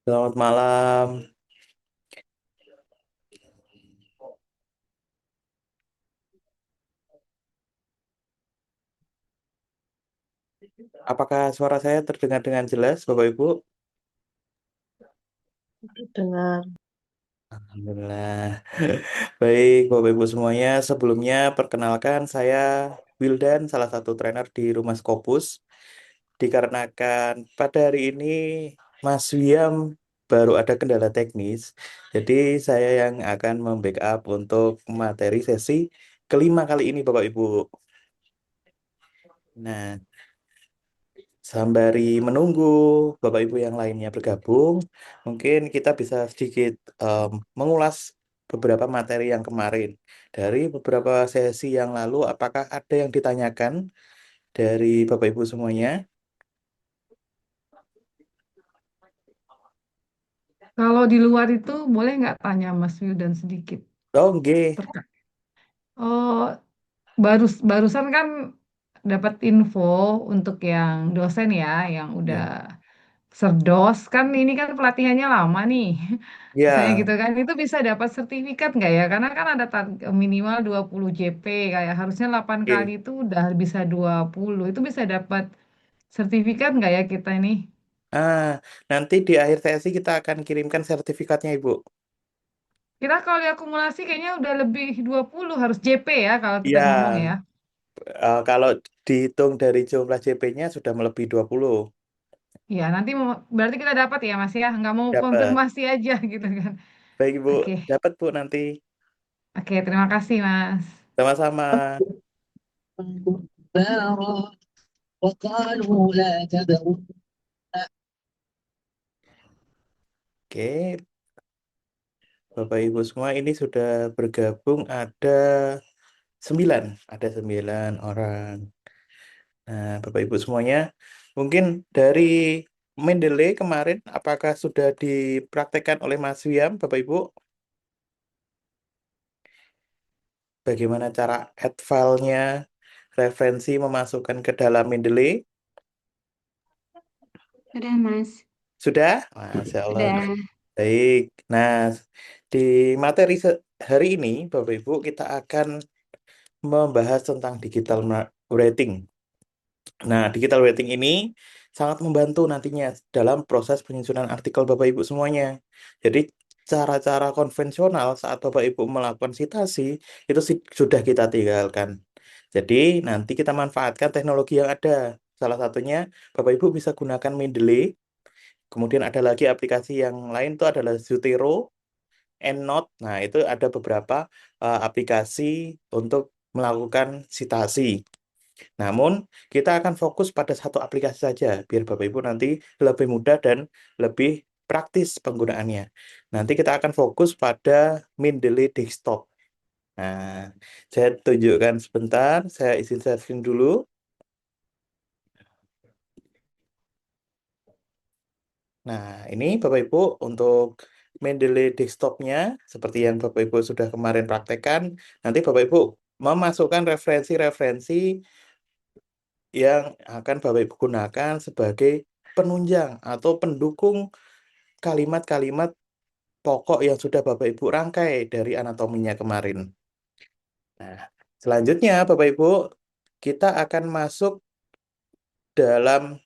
Selamat malam. Apakah suara saya terdengar dengan jelas, Bapak Ibu? Dengar. Alhamdulillah. Baik, Bapak Ibu semuanya. Sebelumnya, perkenalkan saya Wildan, salah satu trainer di Rumah Scopus. Dikarenakan pada hari ini Mas Wiam baru ada kendala teknis, jadi saya yang akan membackup untuk materi sesi kelima kali ini, Bapak Ibu. Nah, sembari menunggu Bapak Ibu yang lainnya bergabung, mungkin kita bisa sedikit mengulas beberapa materi yang kemarin. Dari beberapa sesi yang lalu, apakah ada yang ditanyakan dari Bapak Ibu semuanya? Kalau di luar itu boleh nggak tanya Mas Wildan sedikit Oh, nggih. terkait. Oh, barusan kan dapat info untuk yang dosen ya, yang udah Ya. serdos kan ini kan pelatihannya lama nih. Misalnya Ya, gitu kan, itu bisa dapat sertifikat nggak ya? Karena kan ada minimal 20 JP, kayak harusnya 8 kali oke. itu udah bisa 20. Itu bisa dapat sertifikat nggak ya kita ini? Ah, nanti di akhir sesi kita akan kirimkan sertifikatnya, Ibu. Kita kalau diakumulasi kayaknya udah lebih 20 harus JP ya kalau kita ngomong Ya, ya. kalau dihitung dari jumlah JP-nya sudah melebihi 20. Ya, nanti berarti kita dapat ya Mas ya. Nggak mau Dapat. konfirmasi aja gitu kan. Baik, Ibu. Oke, Dapat, Bu, nanti. oke, terima kasih Mas. Sama-sama. وقالوا لا تذرن. Oke, Bapak Ibu semua ini sudah bergabung sembilan, ada 9 orang. Nah, Bapak Ibu semuanya, mungkin dari Mendeley kemarin, apakah sudah dipraktekkan oleh Mas Wiam, Bapak Ibu? Bagaimana cara add filenya, referensi memasukkan ke dalam Mendeley? Udah, Mas. Sudah? Masya Allah. Udah. Baik. Nah, di materi hari ini, Bapak Ibu, kita akan membahas tentang digital writing. Nah, digital writing ini sangat membantu nantinya dalam proses penyusunan artikel Bapak Ibu semuanya. Jadi, cara-cara konvensional saat Bapak Ibu melakukan citasi itu sudah kita tinggalkan. Jadi, nanti kita manfaatkan teknologi yang ada. Salah satunya, Bapak Ibu bisa gunakan Mendeley. Kemudian ada lagi aplikasi yang lain itu adalah Zotero, EndNote. Nah, itu ada beberapa aplikasi untuk melakukan citasi. Namun, kita akan fokus pada satu aplikasi saja, biar Bapak Ibu nanti lebih mudah dan lebih praktis penggunaannya. Nanti kita akan fokus pada Mendeley Desktop. Nah, saya tunjukkan sebentar, saya izin sharing dulu. Nah, ini Bapak Ibu untuk Mendeley Desktop-nya, seperti yang Bapak Ibu sudah kemarin praktekkan, nanti Bapak Ibu memasukkan referensi-referensi yang akan Bapak Ibu gunakan sebagai penunjang atau pendukung kalimat-kalimat pokok yang sudah Bapak Ibu rangkai dari anatominya kemarin. Nah, selanjutnya Bapak Ibu, kita akan masuk dalam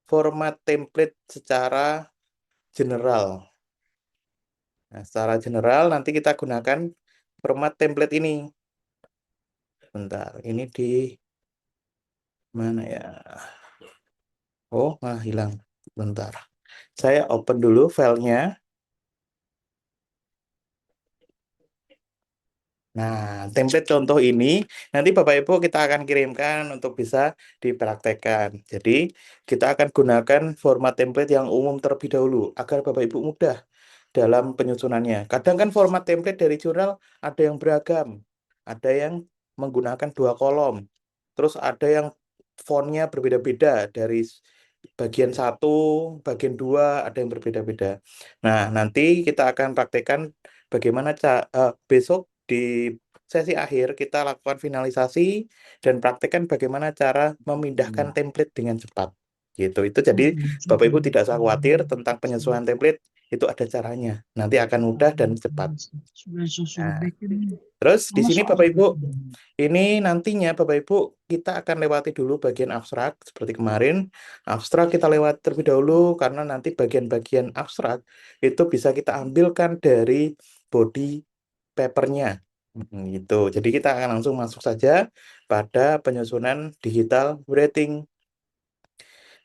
format template secara general. Nah, secara general nanti kita gunakan format template ini. Bentar, ini di mana ya? Oh, hilang. Bentar. Saya open dulu filenya. Nah, template contoh ini nanti Bapak Ibu kita akan kirimkan untuk bisa dipraktekkan. Jadi, kita akan gunakan format template yang umum terlebih dahulu agar Bapak Ibu mudah dalam penyusunannya. Kadang kan format template dari jurnal ada yang beragam, ada yang menggunakan 2 kolom, terus ada yang fontnya berbeda-beda dari bagian satu, bagian dua, ada yang berbeda-beda. Nah, nanti kita akan praktekkan bagaimana besok di sesi akhir kita lakukan finalisasi dan praktekkan bagaimana cara memindahkan template dengan cepat. Gitu. Itu jadi Bapak Ibu tidak usah khawatir tentang penyesuaian template, itu ada caranya. Nanti akan mudah dan cepat. Nah, terus di sini Bapak Ibu, ini nantinya Bapak Ibu kita akan lewati dulu bagian abstrak seperti kemarin. Abstrak kita lewati terlebih dahulu karena nanti bagian-bagian abstrak itu bisa kita ambilkan dari body papernya. Gitu. Jadi kita akan langsung masuk saja pada penyusunan digital writing.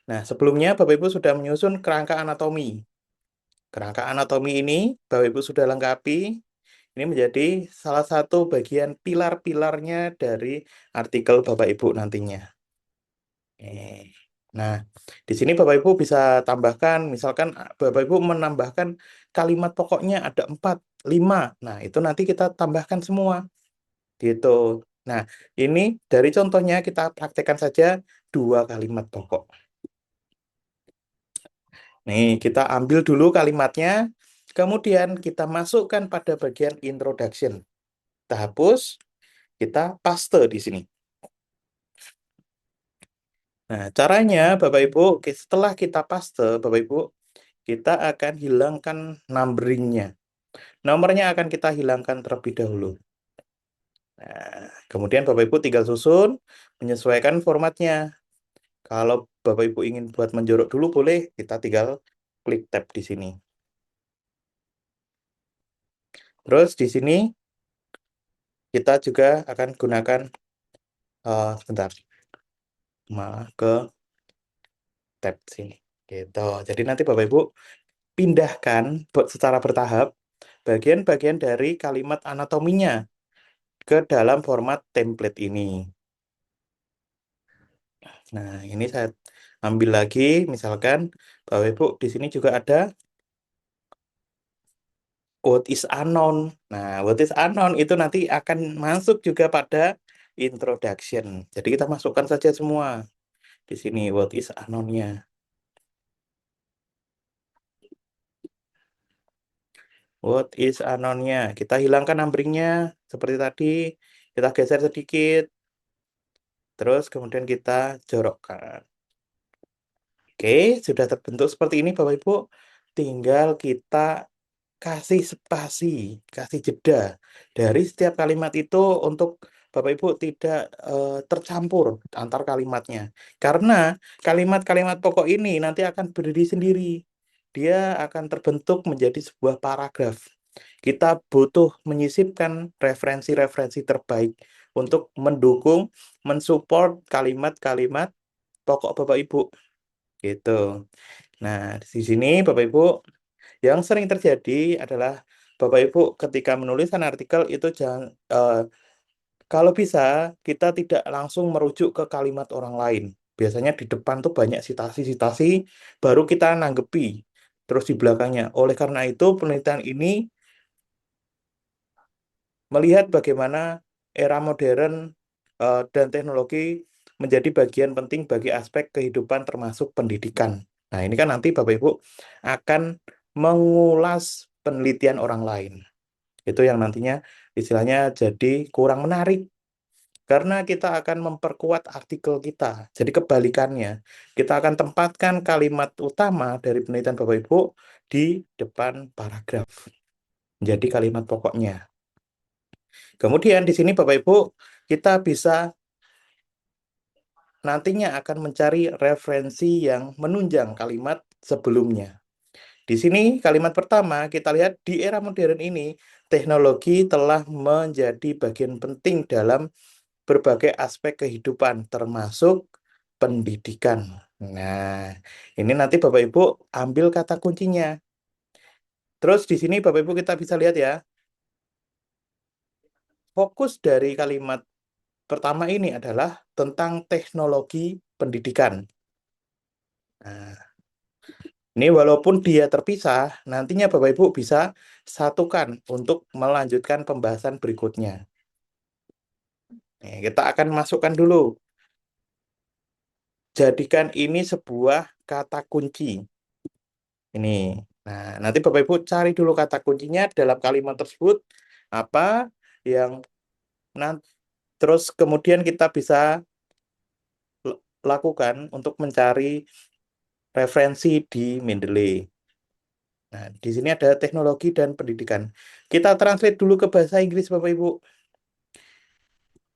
Nah, sebelumnya Bapak Ibu sudah menyusun kerangka anatomi. Kerangka anatomi ini Bapak Ibu sudah lengkapi. Ini menjadi salah satu bagian pilar-pilarnya dari artikel Bapak Ibu nantinya. Eh, Nah, di sini Bapak Ibu bisa tambahkan, misalkan Bapak Ibu menambahkan kalimat pokoknya ada 4, 5. Nah, itu nanti kita tambahkan semua. Gitu. Nah, ini dari contohnya kita praktekkan saja 2 kalimat pokok. Nih, kita ambil dulu kalimatnya, kemudian kita masukkan pada bagian introduction. Kita hapus, kita paste di sini. Nah, caranya Bapak Ibu, setelah kita paste, Bapak Ibu, kita akan hilangkan numberingnya. Nomornya akan kita hilangkan terlebih dahulu. Nah, kemudian Bapak Ibu tinggal susun, menyesuaikan formatnya. Kalau Bapak Ibu ingin buat menjorok dulu boleh, kita tinggal klik tab di sini. Terus di sini kita juga akan gunakan sebentar, malah ke tab sini. Gitu. Jadi nanti Bapak Ibu pindahkan secara bertahap bagian-bagian dari kalimat anatominya ke dalam format template ini. Nah, ini saya ambil lagi, misalkan Bapak Ibu di sini juga ada what is unknown. Nah, what is unknown itu nanti akan masuk juga pada introduction. Jadi kita masukkan saja semua di sini what is unknown-nya. What is unknown-nya. Kita hilangkan numbering-nya seperti tadi. Kita geser sedikit. Terus kemudian kita jorokkan. Oke, sudah terbentuk seperti ini Bapak Ibu. Tinggal kita kasih spasi, kasih jeda dari setiap kalimat itu untuk Bapak Ibu tidak tercampur antar kalimatnya. Karena kalimat-kalimat pokok ini nanti akan berdiri sendiri. Dia akan terbentuk menjadi sebuah paragraf. Kita butuh menyisipkan referensi-referensi terbaik untuk mendukung, mensupport kalimat-kalimat pokok Bapak Ibu. Gitu. Nah, di sini Bapak Ibu yang sering terjadi adalah Bapak Ibu ketika menuliskan artikel itu jangan kalau bisa kita tidak langsung merujuk ke kalimat orang lain. Biasanya di depan tuh banyak sitasi-sitasi baru kita nanggepi terus di belakangnya. Oleh karena itu penelitian ini melihat bagaimana era modern dan teknologi menjadi bagian penting bagi aspek kehidupan termasuk pendidikan. Nah, ini kan nanti Bapak Ibu akan mengulas penelitian orang lain. Itu yang nantinya istilahnya jadi kurang menarik karena kita akan memperkuat artikel kita. Jadi kebalikannya, kita akan tempatkan kalimat utama dari penelitian Bapak Ibu di depan paragraf. Jadi kalimat pokoknya. Kemudian di sini Bapak Ibu kita bisa nantinya akan mencari referensi yang menunjang kalimat sebelumnya. Di sini kalimat pertama kita lihat di era modern ini teknologi telah menjadi bagian penting dalam berbagai aspek kehidupan termasuk pendidikan. Nah, ini nanti Bapak Ibu ambil kata kuncinya. Terus di sini Bapak Ibu kita bisa lihat ya, fokus dari kalimat pertama ini adalah tentang teknologi pendidikan. Nah, ini walaupun dia terpisah, nantinya Bapak Ibu bisa satukan untuk melanjutkan pembahasan berikutnya. Nih, kita akan masukkan dulu. Jadikan ini sebuah kata kunci. Ini. Nah, nanti Bapak Ibu cari dulu kata kuncinya dalam kalimat tersebut apa yang nanti terus kemudian kita bisa lakukan untuk mencari referensi di Mendeley. Nah, di sini ada teknologi dan pendidikan. Kita translate dulu ke bahasa Inggris, Bapak Ibu.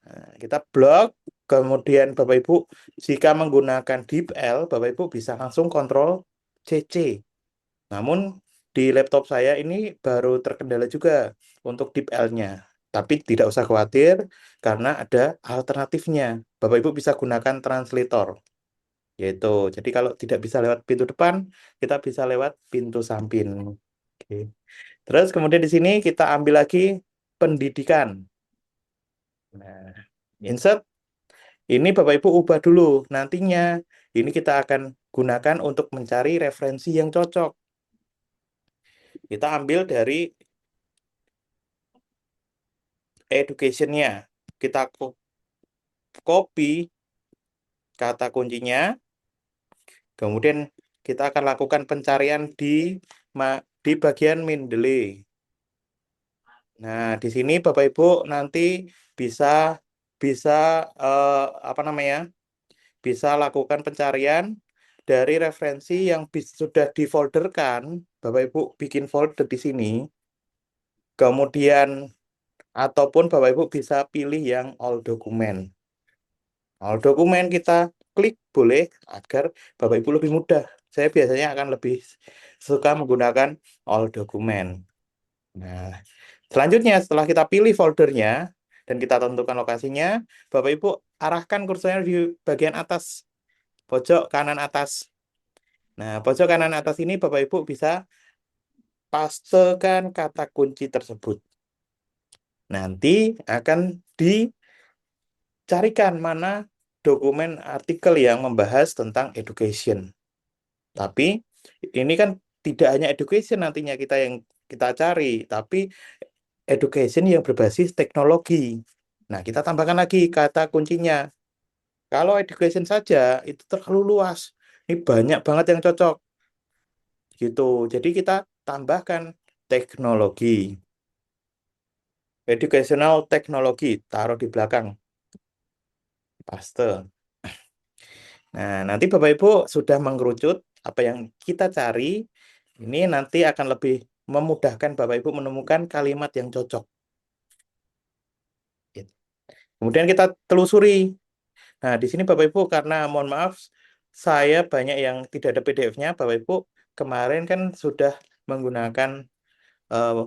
Nah, kita blok, kemudian Bapak Ibu, jika menggunakan DeepL, Bapak Ibu bisa langsung kontrol CC. Namun di laptop saya ini baru terkendala juga untuk DeepL-nya. Tapi tidak usah khawatir karena ada alternatifnya. Bapak Ibu bisa gunakan translator. Yaitu, jadi kalau tidak bisa lewat pintu depan, kita bisa lewat pintu samping. Oke. Terus kemudian di sini kita ambil lagi pendidikan. Nah, insert ini Bapak Ibu ubah dulu. Nantinya ini kita akan gunakan untuk mencari referensi yang cocok. Kita ambil dari education-nya. Kita copy kata kuncinya, kemudian kita akan lakukan pencarian di bagian Mendeley. Nah, di sini Bapak Ibu nanti bisa bisa apa namanya? Bisa lakukan pencarian dari referensi yang sudah difolderkan. Bapak Ibu bikin folder di sini. Kemudian ataupun Bapak Ibu bisa pilih yang all dokumen. All dokumen kita klik boleh agar Bapak Ibu lebih mudah. Saya biasanya akan lebih suka menggunakan all dokumen. Nah, selanjutnya setelah kita pilih foldernya dan kita tentukan lokasinya, Bapak Ibu arahkan kursornya di bagian atas, pojok kanan atas. Nah, pojok kanan atas ini Bapak Ibu bisa pastekan kata kunci tersebut. Nanti akan dicarikan mana dokumen artikel yang membahas tentang education. Tapi ini kan tidak hanya education nantinya yang kita cari, tapi education yang berbasis teknologi. Nah, kita tambahkan lagi kata kuncinya. Kalau education saja itu terlalu luas. Ini banyak banget yang cocok gitu. Jadi kita tambahkan teknologi, educational teknologi, taruh di belakang, paste. Nah, nanti Bapak Ibu sudah mengerucut apa yang kita cari. Ini nanti akan lebih memudahkan Bapak Ibu menemukan kalimat yang cocok. Gitu. Kemudian kita telusuri. Nah, di sini Bapak Ibu karena mohon maaf saya banyak yang tidak ada PDF-nya, Bapak Ibu kemarin kan sudah menggunakan eh,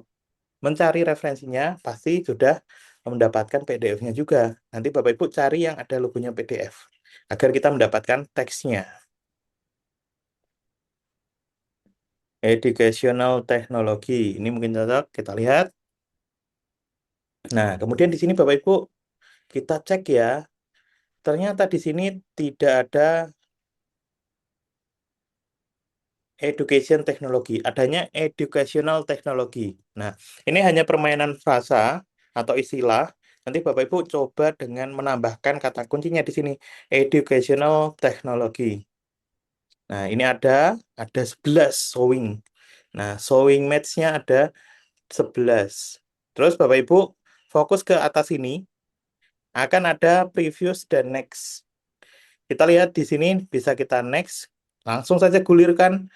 mencari referensinya pasti sudah mendapatkan PDF-nya juga. Nanti Bapak Ibu cari yang ada logonya PDF agar kita mendapatkan teksnya. Educational Technology. Ini mungkin cocok, kita lihat. Nah, kemudian di sini Bapak Ibu kita cek ya. Ternyata di sini tidak ada education teknologi, adanya educational teknologi. Nah, ini hanya permainan frasa atau istilah. Nanti Bapak Ibu coba dengan menambahkan kata kuncinya di sini, educational technology. Nah, ini ada 11 showing. Nah, showing match-nya ada 11. Terus Bapak Ibu fokus ke atas ini, akan ada previous dan next. Kita lihat di sini bisa kita next, langsung saja gulirkan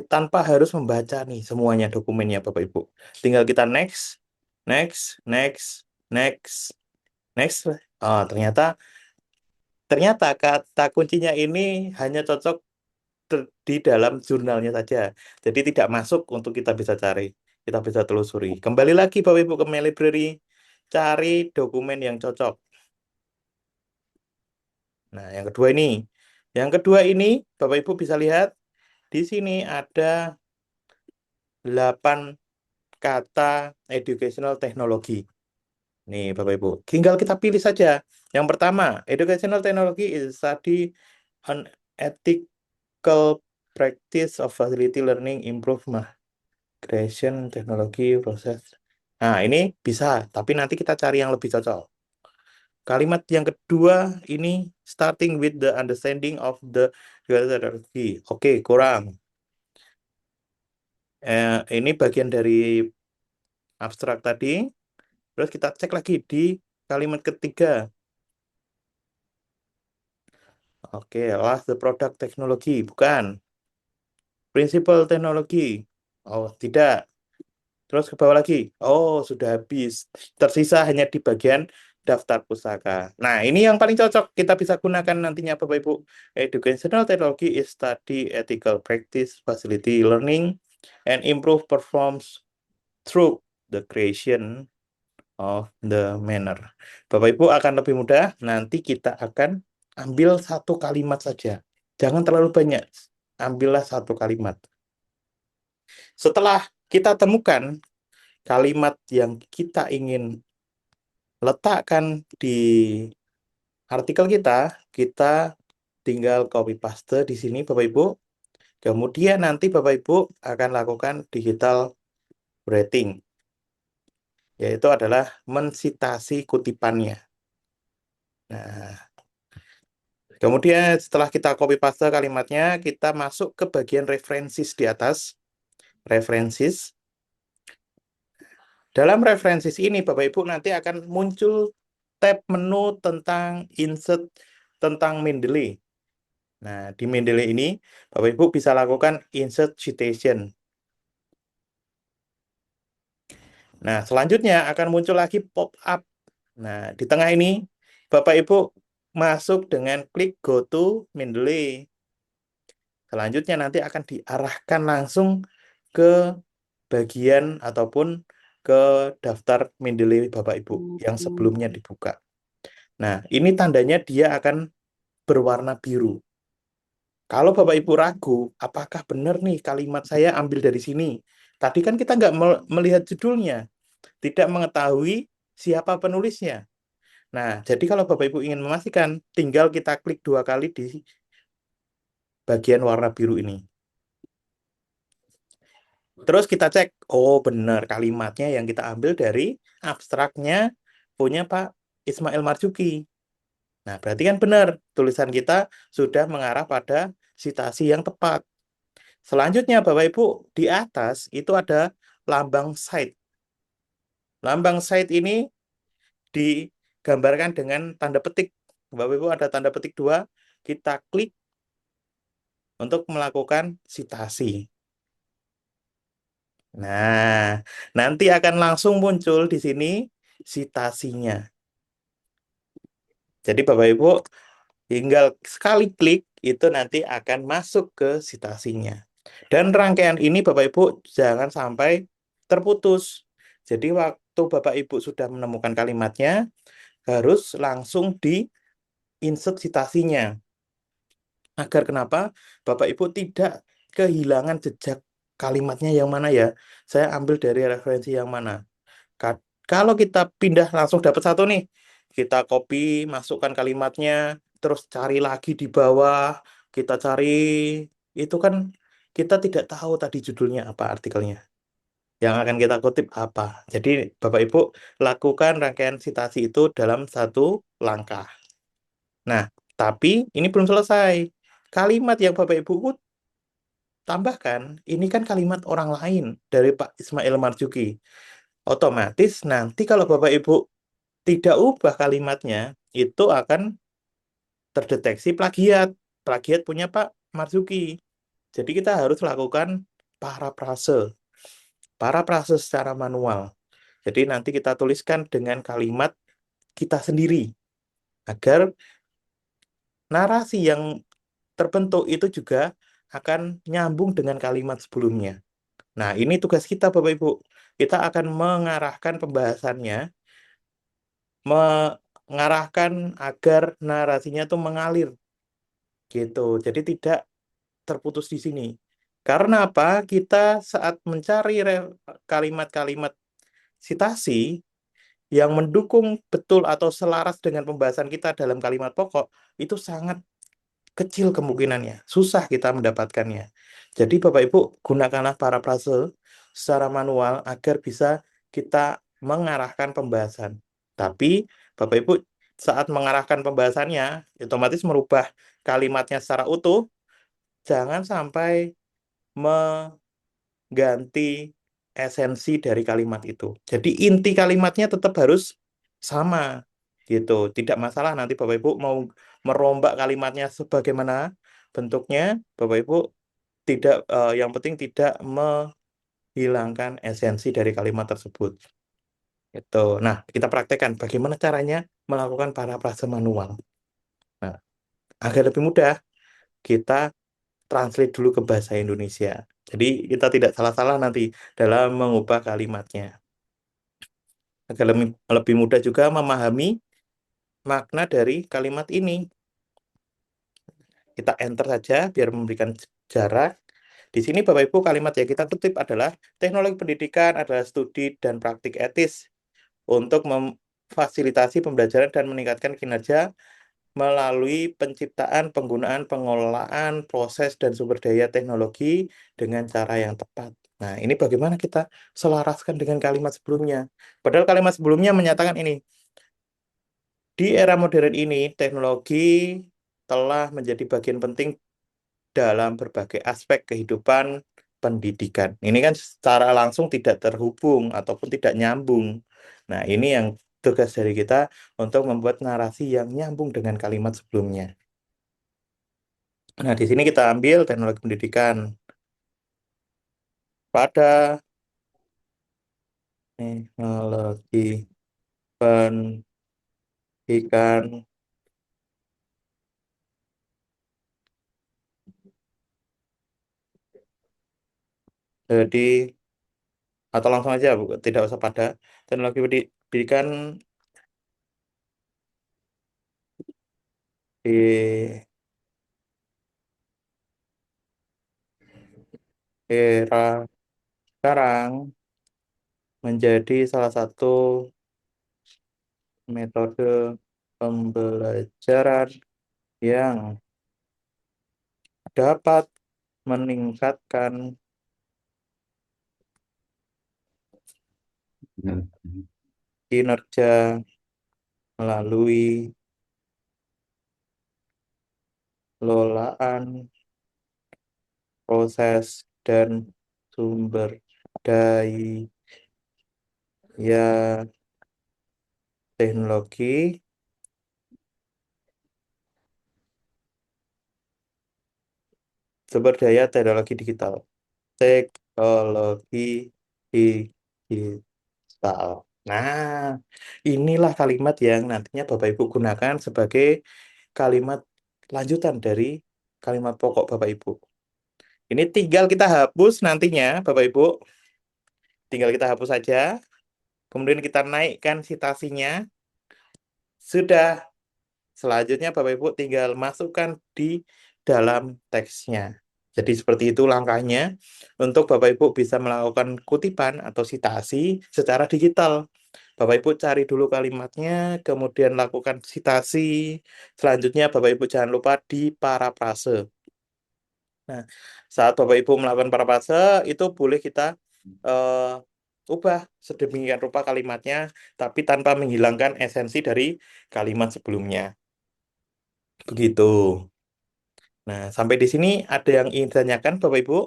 tanpa harus membaca nih semuanya dokumennya Bapak Ibu. Tinggal kita next, next, next, next, next. Oh, ternyata ternyata kata kuncinya ini hanya cocok di dalam jurnalnya saja. Jadi tidak masuk untuk kita bisa cari. Kita bisa telusuri. Kembali lagi Bapak Ibu ke My Library, cari dokumen yang cocok. Nah, yang kedua ini. Yang kedua ini, Bapak Ibu bisa lihat, di sini ada 8 kata educational technology. Nih, Bapak Ibu. Tinggal kita pilih saja. Yang pertama, educational technology is study on ethical practice of facility learning improvement creation teknologi proses. Nah, ini bisa, tapi nanti kita cari yang lebih cocok. Kalimat yang kedua ini starting with the understanding of the technology. Oke, kurang. Ini bagian dari abstrak tadi. Terus kita cek lagi di kalimat ketiga. Oke, last the product technology. Bukan. Prinsipal teknologi. Oh, tidak. Terus ke bawah lagi. Oh, sudah habis. Tersisa hanya di bagian daftar pustaka. Nah, ini yang paling cocok kita bisa gunakan nantinya Bapak Ibu. Educational technology is study ethical practice, facility learning, and improve performance through the creation of the manner. Bapak Ibu akan lebih mudah. Nanti kita akan ambil satu kalimat saja. Jangan terlalu banyak. Ambillah satu kalimat. Setelah kita temukan kalimat yang kita ingin letakkan di artikel kita tinggal copy paste di sini Bapak Ibu. Kemudian nanti Bapak Ibu akan lakukan digital writing, yaitu adalah mensitasi kutipannya. Nah, kemudian setelah kita copy paste kalimatnya, kita masuk ke bagian references di atas. References. Dalam references ini Bapak Ibu nanti akan muncul tab menu tentang insert tentang Mendeley. Nah, di Mendeley ini Bapak Ibu bisa lakukan insert citation. Nah, selanjutnya akan muncul lagi pop up. Nah, di tengah ini Bapak Ibu masuk dengan klik go to Mendeley. Selanjutnya nanti akan diarahkan langsung ke bagian ataupun ke daftar Mendeley Bapak Ibu yang sebelumnya dibuka. Nah, ini tandanya dia akan berwarna biru. Kalau Bapak Ibu ragu, apakah benar nih kalimat saya ambil dari sini? Tadi kan kita nggak melihat judulnya, tidak mengetahui siapa penulisnya. Nah, jadi kalau Bapak Ibu ingin memastikan, tinggal kita klik 2 kali di bagian warna biru ini. Terus kita cek, oh benar kalimatnya yang kita ambil dari abstraknya punya Pak Ismail Marzuki. Nah, berarti kan benar, tulisan kita sudah mengarah pada citasi yang tepat. Selanjutnya, Bapak Ibu, di atas itu ada lambang site. Lambang site ini digambarkan dengan tanda petik. Bapak Ibu ada tanda petik 2, kita klik untuk melakukan citasi. Nah, nanti akan langsung muncul di sini citasinya. Jadi Bapak Ibu tinggal sekali klik itu nanti akan masuk ke citasinya. Dan rangkaian ini Bapak Ibu jangan sampai terputus. Jadi waktu Bapak Ibu sudah menemukan kalimatnya harus langsung di insert citasinya. Agar kenapa? Bapak Ibu tidak kehilangan jejak kalimatnya yang mana ya. Saya ambil dari referensi yang mana. Kalau kita pindah langsung dapat satu nih, kita copy, masukkan kalimatnya, terus cari lagi di bawah, kita cari, itu kan kita tidak tahu tadi judulnya apa artikelnya. Yang akan kita kutip apa. Jadi Bapak Ibu lakukan rangkaian citasi itu dalam satu langkah. Nah, tapi ini belum selesai. Kalimat yang Bapak Ibu tambahkan, ini kan kalimat orang lain dari Pak Ismail Marzuki. Otomatis nanti kalau Bapak Ibu tidak ubah kalimatnya, itu akan terdeteksi plagiat. Plagiat punya Pak Marzuki. Jadi kita harus lakukan parafrase. Parafrase secara manual. Jadi nanti kita tuliskan dengan kalimat kita sendiri. Agar narasi yang terbentuk itu juga akan nyambung dengan kalimat sebelumnya. Nah, ini tugas kita Bapak Ibu. Kita akan mengarahkan pembahasannya, mengarahkan agar narasinya itu mengalir gitu. Jadi tidak terputus di sini. Karena apa? Kita saat mencari kalimat-kalimat sitasi yang mendukung betul atau selaras dengan pembahasan kita dalam kalimat pokok itu sangat kecil kemungkinannya. Susah kita mendapatkannya. Jadi Bapak Ibu gunakanlah parafrase secara manual agar bisa kita mengarahkan pembahasan. Tapi Bapak Ibu saat mengarahkan pembahasannya otomatis merubah kalimatnya secara utuh, jangan sampai mengganti esensi dari kalimat itu. Jadi inti kalimatnya tetap harus sama gitu. Tidak masalah nanti Bapak Ibu mau merombak kalimatnya sebagaimana bentuknya, Bapak Ibu tidak yang penting tidak menghilangkan esensi dari kalimat tersebut. Itu. Nah, kita praktekkan bagaimana caranya melakukan parafrase manual. Nah, agar lebih mudah, kita translate dulu ke bahasa Indonesia. Jadi kita tidak salah-salah nanti dalam mengubah kalimatnya. Agar lebih mudah juga memahami makna dari kalimat ini. Kita enter saja biar memberikan jarak. Di sini Bapak Ibu kalimat yang kita kutip adalah teknologi pendidikan adalah studi dan praktik etis untuk memfasilitasi pembelajaran dan meningkatkan kinerja melalui penciptaan, penggunaan, pengelolaan, proses, dan sumber daya teknologi dengan cara yang tepat. Nah, ini bagaimana kita selaraskan dengan kalimat sebelumnya. Padahal kalimat sebelumnya menyatakan ini, di era modern ini, teknologi telah menjadi bagian penting dalam berbagai aspek kehidupan pendidikan. Ini kan secara langsung tidak terhubung ataupun tidak nyambung. Nah, ini yang tugas dari kita untuk membuat narasi yang nyambung dengan kalimat sebelumnya. Nah, di sini kita ambil teknologi pendidikan pada teknologi pendidikan. Jadi, atau langsung aja, Bu, tidak usah pada teknologi pendidikan di era sekarang menjadi salah satu metode pembelajaran yang dapat meningkatkan kinerja melalui lolaan proses dan sumber daya teknologi sumber daya teknologi digital teknologi digital. Nah, inilah kalimat yang nantinya Bapak Ibu gunakan sebagai kalimat lanjutan dari kalimat pokok Bapak Ibu. Ini tinggal kita hapus nantinya Bapak Ibu, tinggal kita hapus saja, kemudian kita naikkan citasinya. Sudah. Selanjutnya Bapak Ibu tinggal masukkan di dalam teksnya. Jadi seperti itu langkahnya untuk Bapak Ibu bisa melakukan kutipan atau sitasi secara digital. Bapak Ibu cari dulu kalimatnya, kemudian lakukan sitasi. Selanjutnya Bapak Ibu jangan lupa di parafrase. Nah, saat Bapak Ibu melakukan parafrase itu boleh kita ubah sedemikian rupa kalimatnya, tapi tanpa menghilangkan esensi dari kalimat sebelumnya. Begitu. Nah, sampai di sini ada yang ingin ditanyakan, Bapak Ibu?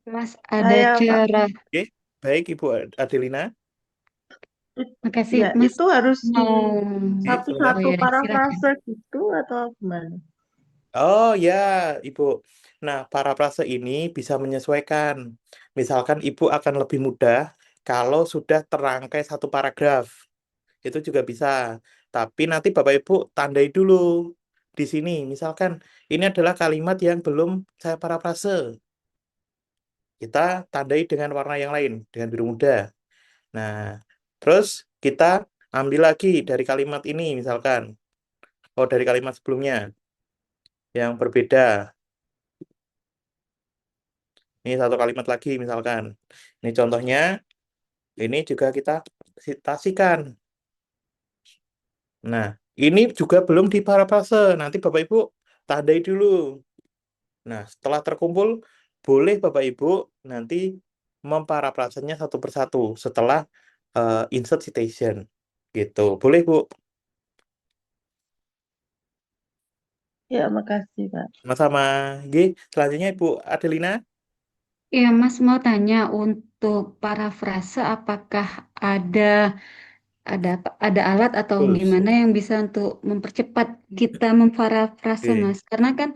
Mas, ada Saya, Pak, cara. Oke, baik Ibu Adelina. Makasih, ya Mas. itu harus di Mau. Oke, Oh satu-satu ya, silakan. parafrase gitu atau gimana? oh ya, Ibu. Nah, parafrase ini bisa menyesuaikan. Misalkan Ibu akan lebih mudah kalau sudah terangkai satu paragraf. Itu juga bisa. Tapi nanti Bapak Ibu tandai dulu di sini. Misalkan ini adalah kalimat yang belum saya parafrase. Kita tandai dengan warna yang lain, dengan biru muda. Nah, terus kita ambil lagi dari kalimat ini, misalkan. Oh, dari kalimat sebelumnya yang berbeda. Ini satu kalimat lagi, misalkan. Ini contohnya, ini juga kita citasikan. Nah, ini juga belum diparafrase. Nanti Bapak Ibu tandai dulu. Nah, setelah terkumpul, boleh Bapak Ibu nanti memparafrasenya satu persatu setelah insert citation. Gitu. Boleh, Bu? Ya, makasih, Pak. Sama-sama. G. Selanjutnya Ibu Adelina. Ya, Mas mau tanya untuk parafrase apakah ada ada apa? Ada alat atau Betul. gimana yang bisa untuk mempercepat kita memparafrase, Oke. Mas? Karena kan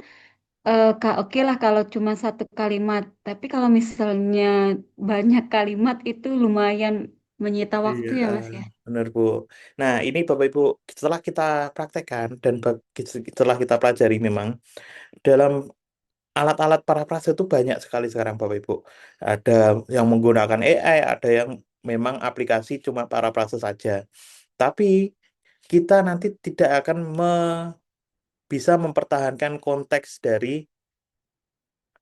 oke lah kalau cuma satu kalimat, tapi kalau misalnya banyak kalimat itu lumayan menyita Iya, waktu ya, Mas ya. benar Bu. Nah, ini Bapak Ibu, setelah kita praktekkan dan setelah kita pelajari memang dalam alat-alat parafrase itu banyak sekali sekarang Bapak Ibu. Ada yang menggunakan AI, ada yang memang aplikasi cuma parafrase saja. Tapi kita nanti tidak akan bisa mempertahankan konteks dari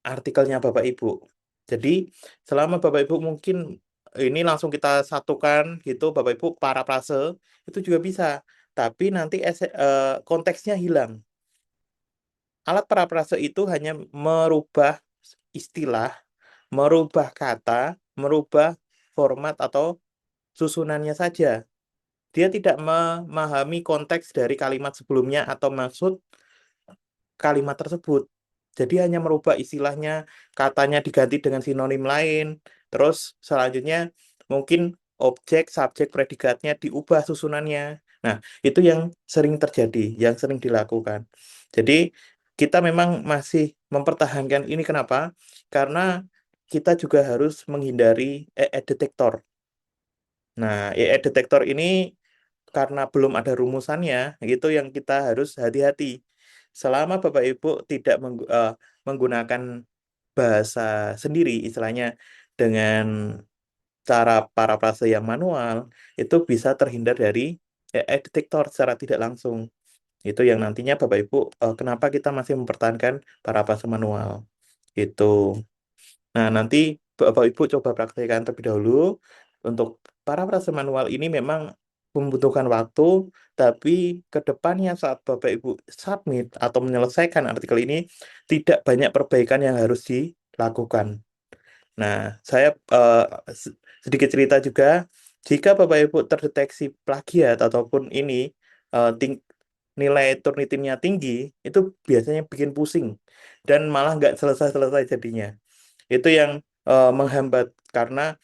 artikelnya Bapak Ibu. Jadi, selama Bapak Ibu mungkin ini langsung kita satukan gitu, Bapak Ibu parafrase itu juga bisa. Tapi nanti konteksnya hilang. Alat parafrase itu hanya merubah istilah, merubah kata, merubah format atau susunannya saja. Dia tidak memahami konteks dari kalimat sebelumnya atau maksud kalimat tersebut. Jadi hanya merubah istilahnya, katanya diganti dengan sinonim lain. Terus selanjutnya mungkin objek, subjek, predikatnya diubah susunannya. Nah, itu yang sering terjadi, yang sering dilakukan. Jadi kita memang masih mempertahankan ini kenapa? Karena kita juga harus menghindari AI detektor. Nah, AI detektor ini karena belum ada rumusannya, itu yang kita harus hati-hati. Selama Bapak Ibu tidak menggunakan bahasa sendiri, istilahnya dengan cara parafrase yang manual, itu bisa terhindar dari AI detektor secara tidak langsung. Itu yang nantinya Bapak Ibu, kenapa kita masih mempertahankan parafrase manual. Itu. Nah, nanti Bapak Ibu coba praktekkan terlebih dahulu. Untuk parafrase manual ini memang membutuhkan waktu, tapi ke depannya saat Bapak Ibu submit atau menyelesaikan artikel ini, tidak banyak perbaikan yang harus dilakukan. Nah, saya sedikit cerita juga, jika Bapak Ibu terdeteksi plagiat ataupun ini eh, ting- nilai Turnitinnya tinggi, itu biasanya bikin pusing dan malah nggak selesai-selesai jadinya. Itu yang menghambat karena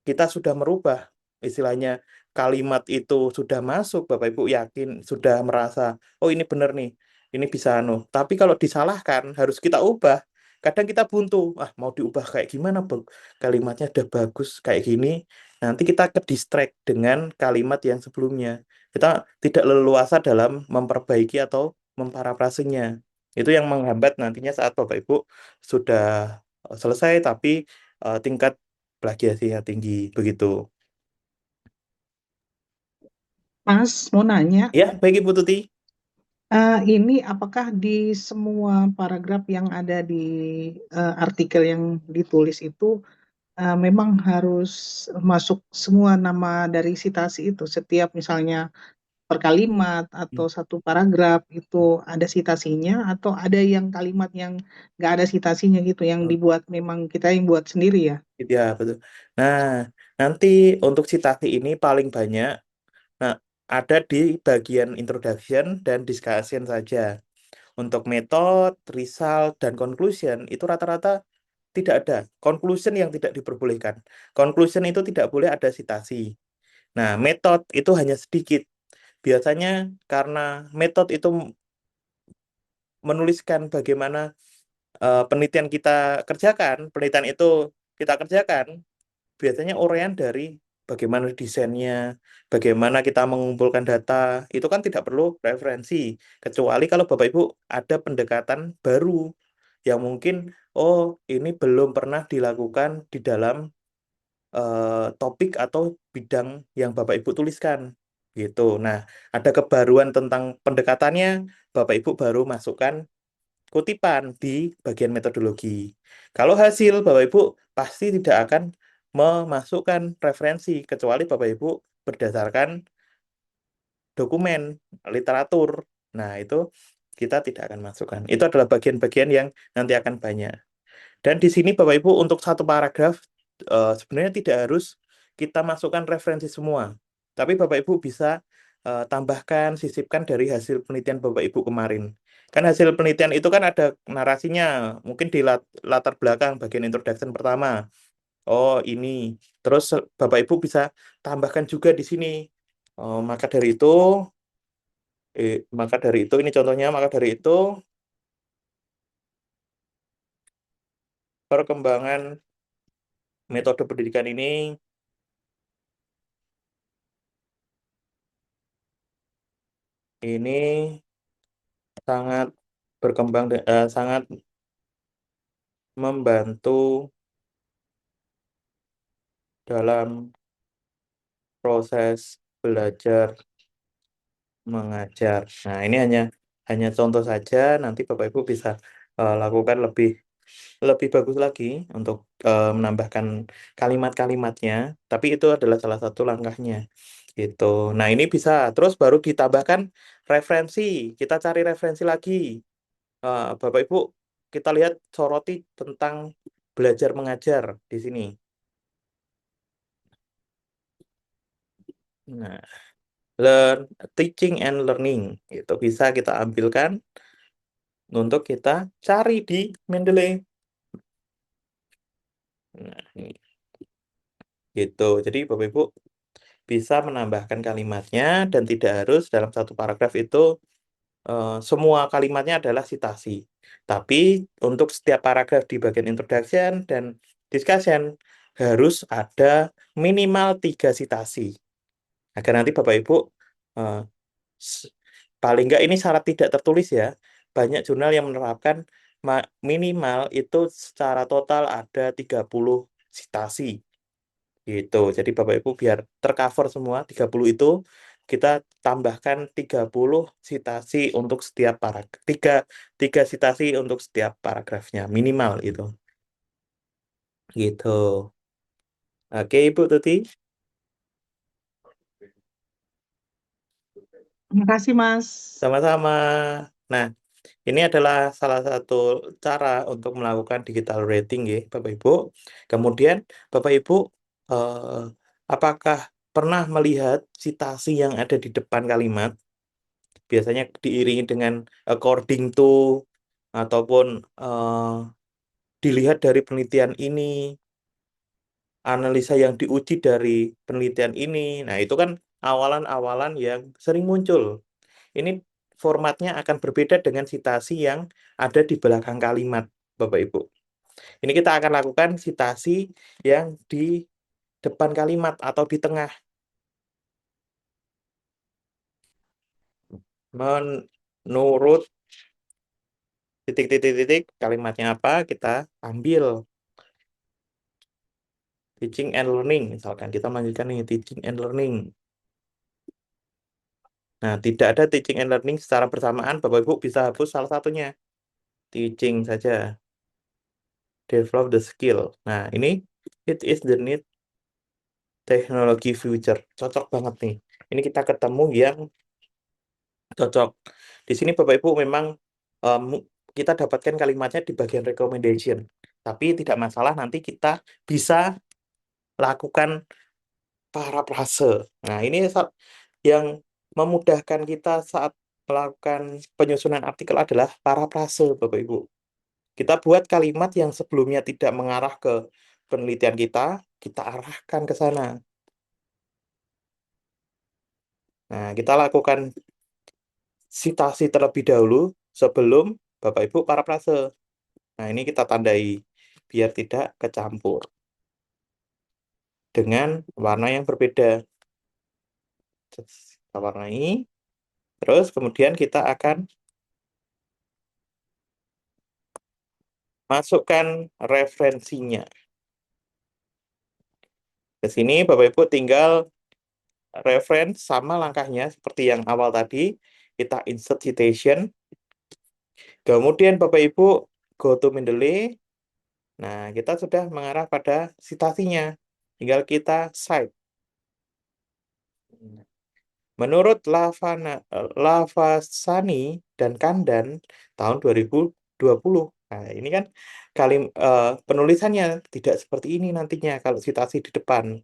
kita sudah merubah istilahnya kalimat itu sudah masuk, Bapak Ibu yakin sudah merasa oh ini benar nih, ini bisa anu. Tapi kalau disalahkan harus kita ubah. Kadang kita buntu, mau diubah kayak gimana, kalimatnya udah bagus kayak gini. Nanti kita ke distract dengan kalimat yang sebelumnya. Kita tidak leluasa dalam memperbaiki atau memparafrasenya. Itu yang menghambat nantinya saat Bapak Ibu sudah selesai tapi tingkat plagiasinya tinggi begitu. Mas, mau nanya, Ya, baik Ibu Tuti. ini apakah di semua paragraf yang ada di artikel yang ditulis itu memang harus masuk semua nama dari sitasi itu? Setiap misalnya per kalimat atau satu paragraf itu ada sitasinya, atau ada yang kalimat yang nggak ada sitasinya gitu, yang dibuat memang kita yang buat sendiri ya? Ya, betul. Nah, nanti untuk citasi ini paling banyak nah ada di bagian introduction dan discussion saja. Untuk method, result, dan conclusion itu rata-rata tidak ada. Conclusion yang tidak diperbolehkan. Conclusion itu tidak boleh ada citasi. Nah, method itu hanya sedikit. Biasanya karena method itu menuliskan bagaimana penelitian kita kerjakan, penelitian itu kita kerjakan, biasanya uraian dari bagaimana desainnya, bagaimana kita mengumpulkan data, itu kan tidak perlu referensi, kecuali kalau Bapak Ibu ada pendekatan baru yang mungkin, oh ini belum pernah dilakukan di dalam topik atau bidang yang Bapak Ibu tuliskan. Gitu. Nah, ada kebaruan tentang pendekatannya, Bapak Ibu baru masukkan kutipan di bagian metodologi. Kalau hasil, Bapak Ibu pasti tidak akan memasukkan referensi, kecuali Bapak Ibu berdasarkan dokumen, literatur. Nah, itu kita tidak akan masukkan. Itu adalah bagian-bagian yang nanti akan banyak. Dan di sini Bapak Ibu untuk satu paragraf sebenarnya tidak harus kita masukkan referensi semua. Tapi Bapak Ibu bisa tambahkan, sisipkan dari hasil penelitian Bapak Ibu kemarin. Kan hasil penelitian itu kan ada narasinya, mungkin di latar belakang bagian introduction pertama. Oh, ini. Terus Bapak Ibu bisa tambahkan juga di sini Maka dari itu, ini contohnya, maka dari itu perkembangan metode pendidikan ini sangat berkembang, sangat membantu dalam proses belajar mengajar. Nah, ini hanya contoh saja. Nanti Bapak Ibu bisa lakukan lebih bagus lagi untuk menambahkan kalimat-kalimatnya. Tapi itu adalah salah satu langkahnya. Gitu. Nah, ini bisa. Terus baru ditambahkan referensi. Kita cari referensi lagi. Bapak Ibu, kita lihat soroti tentang belajar mengajar di sini. Nah, learn, teaching and learning itu bisa kita ambilkan untuk kita cari di Mendeley. Nah, ini gitu. Jadi Bapak Ibu bisa menambahkan kalimatnya dan tidak harus dalam satu paragraf itu semua kalimatnya adalah citasi. Tapi untuk setiap paragraf di bagian introduction dan discussion harus ada minimal 3 citasi. Agar nanti Bapak Ibu eh, paling enggak ini syarat tidak tertulis ya. Banyak jurnal yang menerapkan minimal itu secara total ada 30 citasi. Gitu. Jadi Bapak Ibu biar tercover semua 30 itu kita tambahkan 30 citasi untuk setiap paragraf. Tiga citasi untuk setiap paragrafnya minimal itu. Gitu. Oke, Ibu Tuti. Terima kasih, Mas. Sama-sama. Nah, ini adalah salah satu cara untuk melakukan digital rating ya, Bapak Ibu. Kemudian Bapak Ibu, eh, apakah pernah melihat citasi yang ada di depan kalimat? Biasanya diiringi dengan according to ataupun dilihat dari penelitian ini, analisa yang diuji dari penelitian ini. Nah, itu kan awalan-awalan yang sering muncul. Ini formatnya akan berbeda dengan citasi yang ada di belakang kalimat, Bapak Ibu. Ini kita akan lakukan citasi yang di depan kalimat atau di tengah. Menurut titik-titik-titik kalimatnya apa, kita ambil teaching and learning. Misalkan kita lanjutkan nih, teaching and learning. Nah, tidak ada teaching and learning secara bersamaan, Bapak Ibu bisa hapus salah satunya. Teaching saja. Develop the skill. Nah, ini it is the need teknologi future. Cocok banget nih. Ini kita ketemu yang cocok. Di sini Bapak Ibu memang kita dapatkan kalimatnya di bagian recommendation. Tapi tidak masalah, nanti kita bisa lakukan parafrase. Nah, ini yang memudahkan kita saat melakukan penyusunan artikel adalah parafrase, Bapak Ibu. Kita buat kalimat yang sebelumnya tidak mengarah ke penelitian kita arahkan ke sana. Nah, kita lakukan citasi terlebih dahulu sebelum Bapak Ibu parafrase. Nah, ini kita tandai biar tidak kecampur dengan warna yang berbeda. Kita warnai. Terus kemudian kita akan masukkan referensinya. Ke sini Bapak Ibu tinggal reference sama langkahnya seperti yang awal tadi. Kita insert citation. Kemudian Bapak Ibu go to Mendeley. Nah, kita sudah mengarah pada citasinya. Tinggal kita cite. Menurut Lavasani dan Kandan tahun 2020. Nah, ini kan penulisannya tidak seperti ini nantinya kalau citasi di depan.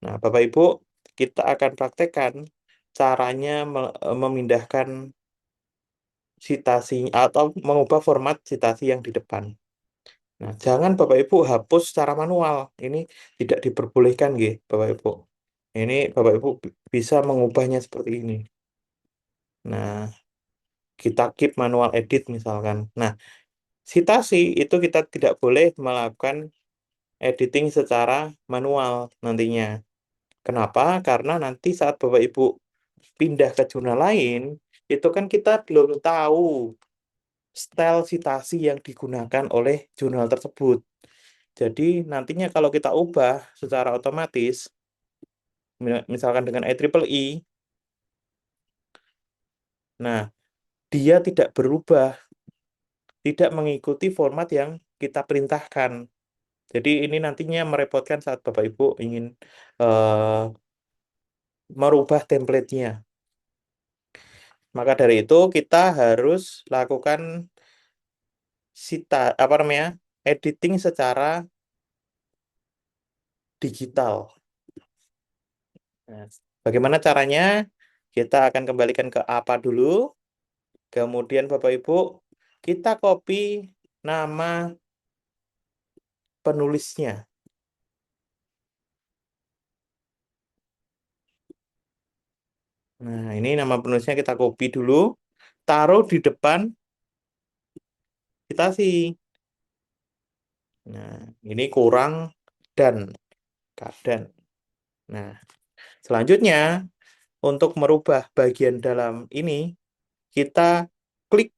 Nah, Bapak Ibu, kita akan praktekkan caranya memindahkan citasi atau mengubah format citasi yang di depan. Nah, jangan Bapak Ibu hapus secara manual. Ini tidak diperbolehkan, nggih, Bapak Ibu. Ini Bapak Ibu bisa mengubahnya seperti ini. Nah, kita keep manual edit misalkan. Nah, citasi itu kita tidak boleh melakukan editing secara manual nantinya. Kenapa? Karena nanti saat Bapak Ibu pindah ke jurnal lain, itu kan kita belum tahu style citasi yang digunakan oleh jurnal tersebut. Jadi nantinya kalau kita ubah secara otomatis, misalkan dengan IEEE, nah dia tidak berubah, tidak mengikuti format yang kita perintahkan. Jadi ini nantinya merepotkan saat Bapak Ibu ingin eh, merubah template-nya. Maka dari itu kita harus lakukan apa namanya? Editing secara digital. Nah, bagaimana caranya? Kita akan kembalikan ke apa dulu. Kemudian Bapak Ibu, kita copy nama penulisnya. Nah, ini nama penulisnya kita copy dulu, taruh di depan citasi. Nah, ini kurang dan kadan. Nah, selanjutnya untuk merubah bagian dalam ini, kita klik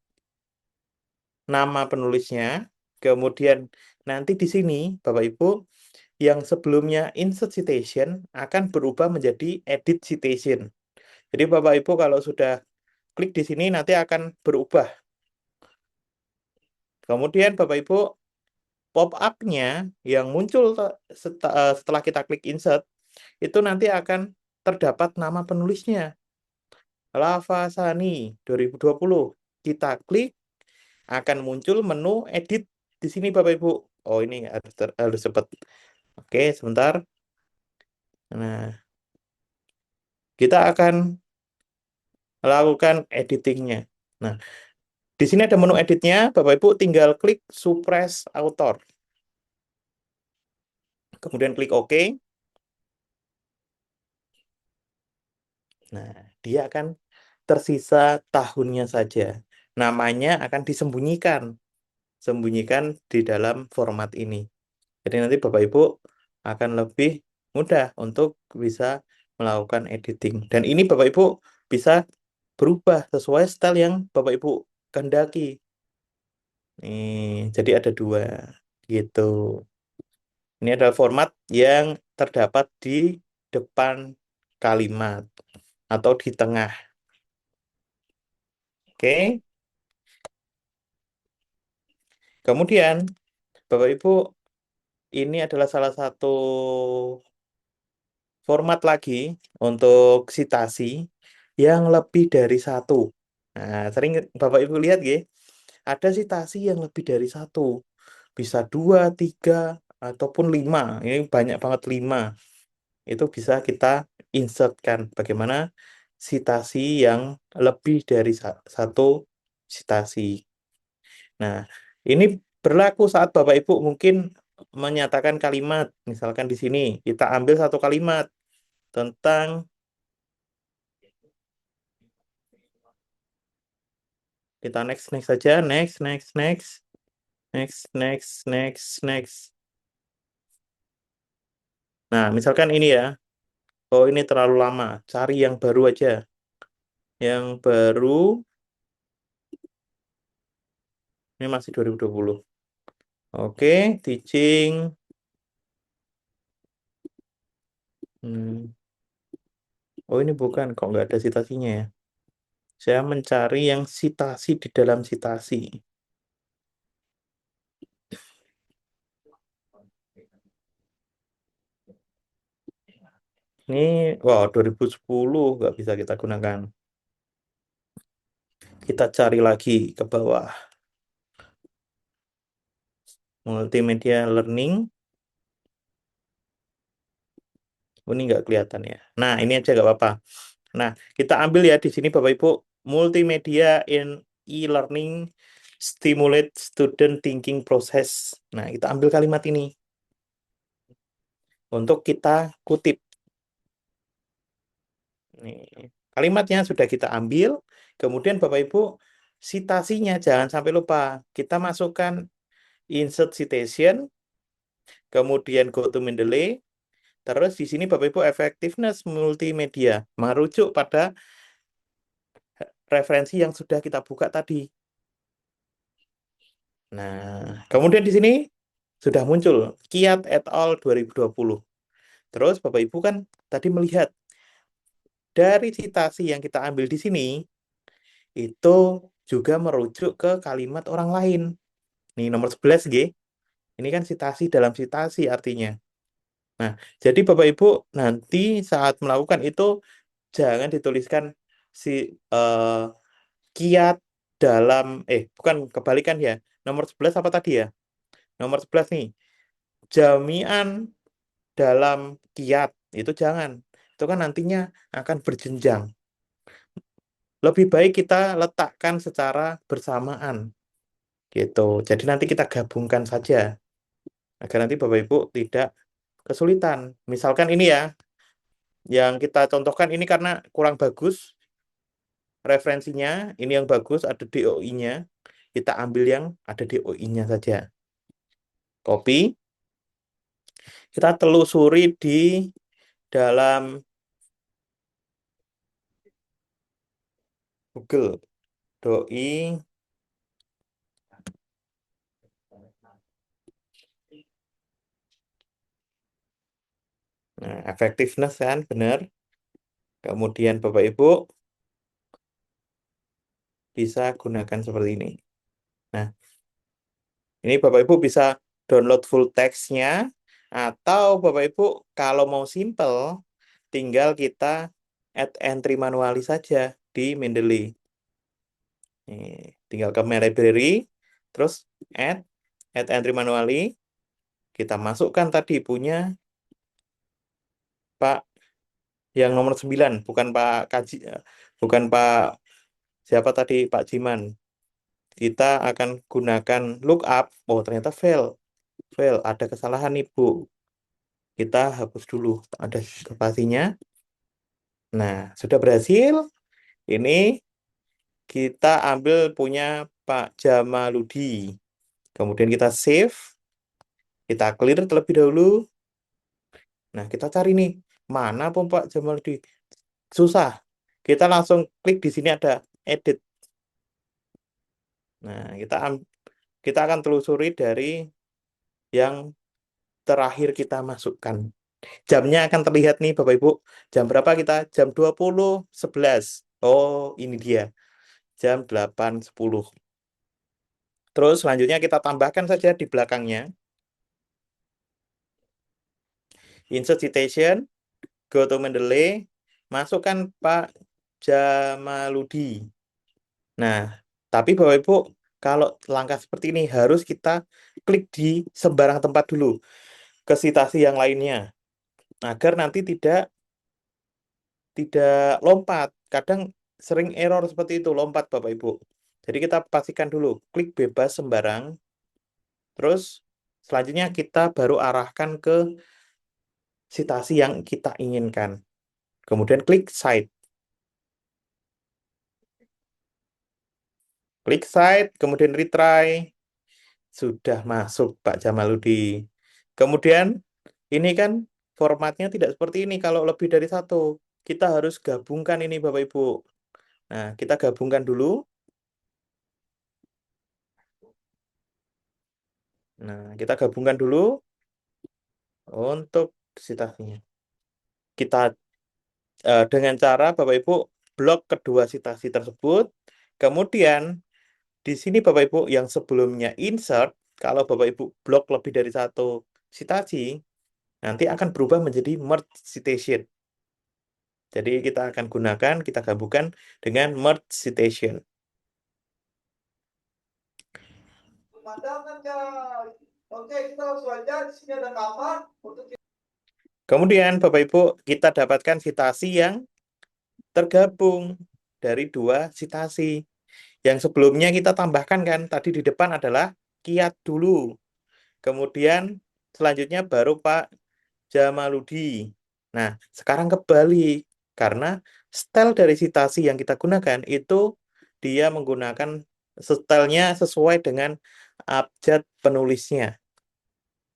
nama penulisnya, kemudian nanti di sini Bapak Ibu yang sebelumnya insert citation akan berubah menjadi edit citation. Jadi Bapak Ibu kalau sudah klik di sini nanti akan berubah. Kemudian Bapak Ibu pop-up-nya yang muncul setelah kita klik insert itu nanti akan terdapat nama penulisnya. Lavasani 2020. Kita klik akan muncul menu edit di sini Bapak Ibu. Oh, ini harus cepat. Oke, sebentar. Nah, kita akan lakukan editingnya. Nah, di sini ada menu editnya, Bapak Ibu tinggal klik suppress author. Kemudian klik OK. Nah, dia akan tersisa tahunnya saja. Namanya akan disembunyikan. Sembunyikan di dalam format ini. Jadi nanti Bapak Ibu akan lebih mudah untuk bisa melakukan editing. Dan ini Bapak Ibu bisa berubah sesuai style yang Bapak Ibu kehendaki. Nih, jadi ada dua gitu. Ini adalah format yang terdapat di depan kalimat atau di tengah. Oke. Kemudian Bapak Ibu ini adalah salah satu format lagi untuk citasi yang lebih dari satu. Nah, sering Bapak Ibu lihat ya, ada citasi yang lebih dari satu. Bisa dua, tiga, ataupun lima. Ini banyak banget lima. Itu bisa kita insertkan. Bagaimana citasi yang lebih dari satu citasi. Nah, ini berlaku saat Bapak Ibu mungkin menyatakan kalimat. Misalkan di sini, kita ambil satu kalimat tentang kita next saja, next. Nah, misalkan ini ya. Oh, ini terlalu lama. Cari yang baru aja. Yang baru ini masih 2020. Oke, teaching. Hmm. Oh, ini bukan kok nggak ada citasinya ya. Saya mencari yang citasi di dalam citasi. Ini, wah, 2010 nggak bisa kita gunakan. Kita cari lagi ke bawah. Multimedia learning. Oh, ini nggak kelihatan ya. Nah, ini aja nggak apa-apa. Nah, kita ambil ya di sini Bapak Ibu. Multimedia in e-learning stimulate student thinking process. Nah, kita ambil kalimat ini. Untuk kita kutip. Nih, kalimatnya sudah kita ambil, kemudian Bapak Ibu citasinya jangan sampai lupa. Kita masukkan insert citation, kemudian go to Mendeley, terus di sini Bapak Ibu effectiveness multimedia, merujuk pada referensi yang sudah kita buka tadi. Nah, kemudian di sini sudah muncul Kiat et al. 2020. Terus Bapak Ibu kan tadi melihat dari citasi yang kita ambil di sini itu juga merujuk ke kalimat orang lain. Nih nomor 11 G. Ini kan citasi dalam citasi artinya. Nah, jadi Bapak Ibu nanti saat melakukan itu jangan dituliskan si kiat dalam bukan kebalikan ya. Nomor 11 apa tadi ya? Nomor 11 nih. Jami'an dalam kiat itu jangan. Itu kan nantinya akan berjenjang. Lebih baik kita letakkan secara bersamaan gitu. Jadi nanti kita gabungkan saja agar nanti Bapak Ibu tidak kesulitan. Misalkan ini ya, yang kita contohkan ini karena kurang bagus referensinya, ini yang bagus ada DOI-nya. Kita ambil yang ada DOI-nya saja. Copy, kita telusuri di dalam Google doi. Nah, effectiveness kan benar. Kemudian Bapak Ibu bisa gunakan seperti ini. Nah, ini Bapak Ibu bisa download full text-nya atau Bapak Ibu kalau mau simple tinggal kita add entry manually saja di Mendeley. Nih, tinggal ke My Library, terus add entry manually. Kita masukkan tadi punya Pak yang nomor 9, bukan Pak Kaji, bukan Pak siapa tadi, Pak Jiman. Kita akan gunakan lookup. Oh, ternyata fail. Ada kesalahan nih, Bu. Kita hapus dulu. Ada spasinya. Nah, sudah berhasil. Ini kita ambil punya Pak Jamaludi. Kemudian kita save. Kita clear terlebih dahulu. Nah, kita cari nih. Mana pun Pak Jamaludi. Susah. Kita langsung klik di sini ada edit. Nah, kita akan telusuri dari yang terakhir kita masukkan. Jamnya akan terlihat nih Bapak Ibu. Jam berapa kita? Jam 20.11. Oh, ini dia. Jam 8.10. Terus selanjutnya kita tambahkan saja di belakangnya. Insert citation, go to Mendeley, masukkan Pak Jamaludi. Nah, tapi Bapak Ibu, kalau langkah seperti ini harus kita klik di sembarang tempat dulu ke citasi yang lainnya agar nanti tidak lompat. Kadang sering error seperti itu, lompat Bapak Ibu. Jadi kita pastikan dulu, klik bebas sembarang. Terus selanjutnya kita baru arahkan ke citasi yang kita inginkan. Kemudian klik Cite. Klik Cite, kemudian retry. Sudah masuk Pak Jamaludi. Kemudian ini kan formatnya tidak seperti ini kalau lebih dari satu. Kita harus gabungkan ini Bapak Ibu. Nah, kita gabungkan dulu. Nah, kita gabungkan dulu untuk citasinya. Kita dengan cara Bapak Ibu blok kedua citasi tersebut. Kemudian di sini Bapak Ibu yang sebelumnya insert, kalau Bapak Ibu blok lebih dari satu citasi, nanti akan berubah menjadi merge citation. Jadi kita akan gunakan, kita gabungkan dengan merge citation. Kemudian Bapak Ibu kita dapatkan citasi yang tergabung dari dua citasi. Yang sebelumnya kita tambahkan kan, tadi di depan adalah kiat dulu. Kemudian selanjutnya baru Pak Jamaludi. Nah, sekarang kebalik. Karena style dari citasi yang kita gunakan itu dia menggunakan stylenya sesuai dengan abjad penulisnya.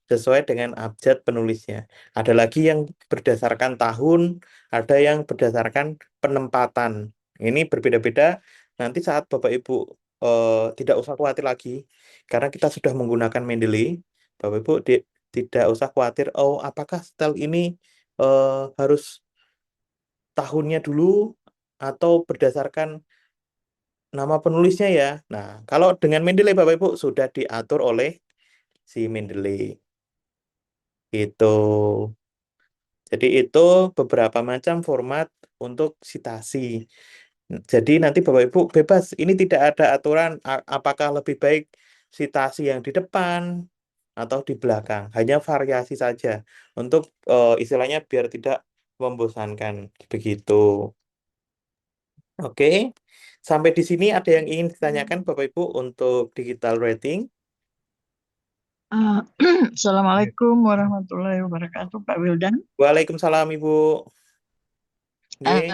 Sesuai dengan abjad penulisnya. Ada lagi yang berdasarkan tahun, ada yang berdasarkan penempatan. Ini berbeda-beda. Nanti saat Bapak Ibu tidak usah khawatir lagi, karena kita sudah menggunakan Mendeley. Bapak Ibu tidak usah khawatir, oh apakah style ini harus tahunnya dulu atau berdasarkan nama penulisnya ya. Nah, kalau dengan Mendeley Bapak Ibu sudah diatur oleh si Mendeley. Itu. Jadi itu beberapa macam format untuk citasi. Jadi nanti Bapak Ibu bebas. Ini tidak ada aturan apakah lebih baik citasi yang di depan atau di belakang. Hanya variasi saja untuk istilahnya biar tidak membosankan begitu. Oke. Sampai di sini ada yang ingin ditanyakan Bapak Ibu untuk digital rating? Ah, Assalamualaikum warahmatullahi wabarakatuh, Pak Wildan. Waalaikumsalam Ibu. Nggih.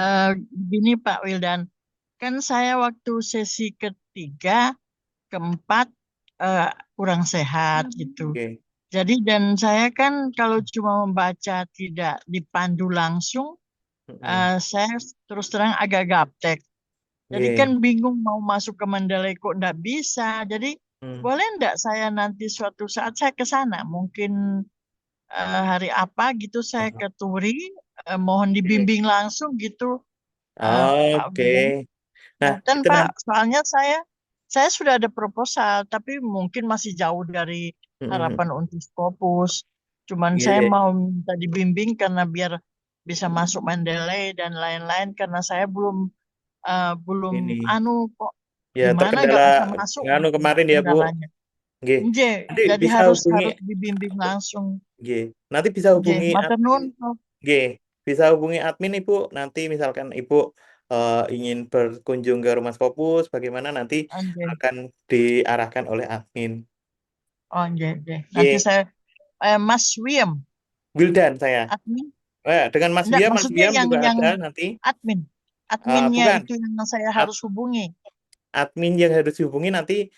Gini Pak Wildan, kan saya waktu sesi ketiga, keempat kurang sehat gitu. Nggih. Jadi dan saya kan kalau cuma membaca tidak dipandu langsung, Mm-mm. saya terus terang agak gaptek. Jadi Nggih. kan bingung mau masuk ke Mandalay kok nggak bisa. Jadi Hmm. boleh nggak saya nanti suatu saat saya ke sana, mungkin hari apa gitu saya ke Turi, mohon Oke. dibimbing langsung gitu, Pak Oke. Wildan. Nah, Dan itu Pak, nanti. soalnya saya sudah ada proposal, tapi mungkin masih jauh dari harapan untuk Scopus. Cuman saya Iya, mau minta dibimbing karena biar bisa masuk Mandalay dan lain-lain karena saya belum belum ini. anu kok Ya, gimana terkendala nggak bisa masuk nganu gitu kemarin ya, Bu. kendalanya. Nggih. Nje, Nanti jadi bisa harus hubungi, harus dibimbing langsung. nggih. Nanti bisa Nje, hubungi matur admin. nuwun. Nggih. Bisa hubungi admin Ibu. Nanti misalkan Ibu ingin berkunjung ke Rumah Scopus, bagaimana nanti Nje. akan diarahkan oleh admin. Oh, nje, nje. Nanti Nggih. saya Mas Wiem, Wildan saya. admin. Dengan Enggak, Mas maksudnya Biam juga yang ada nanti. admin. Adminnya Bukan. itu yang saya Ad- harus hubungi. Admin yang harus dihubungi nanti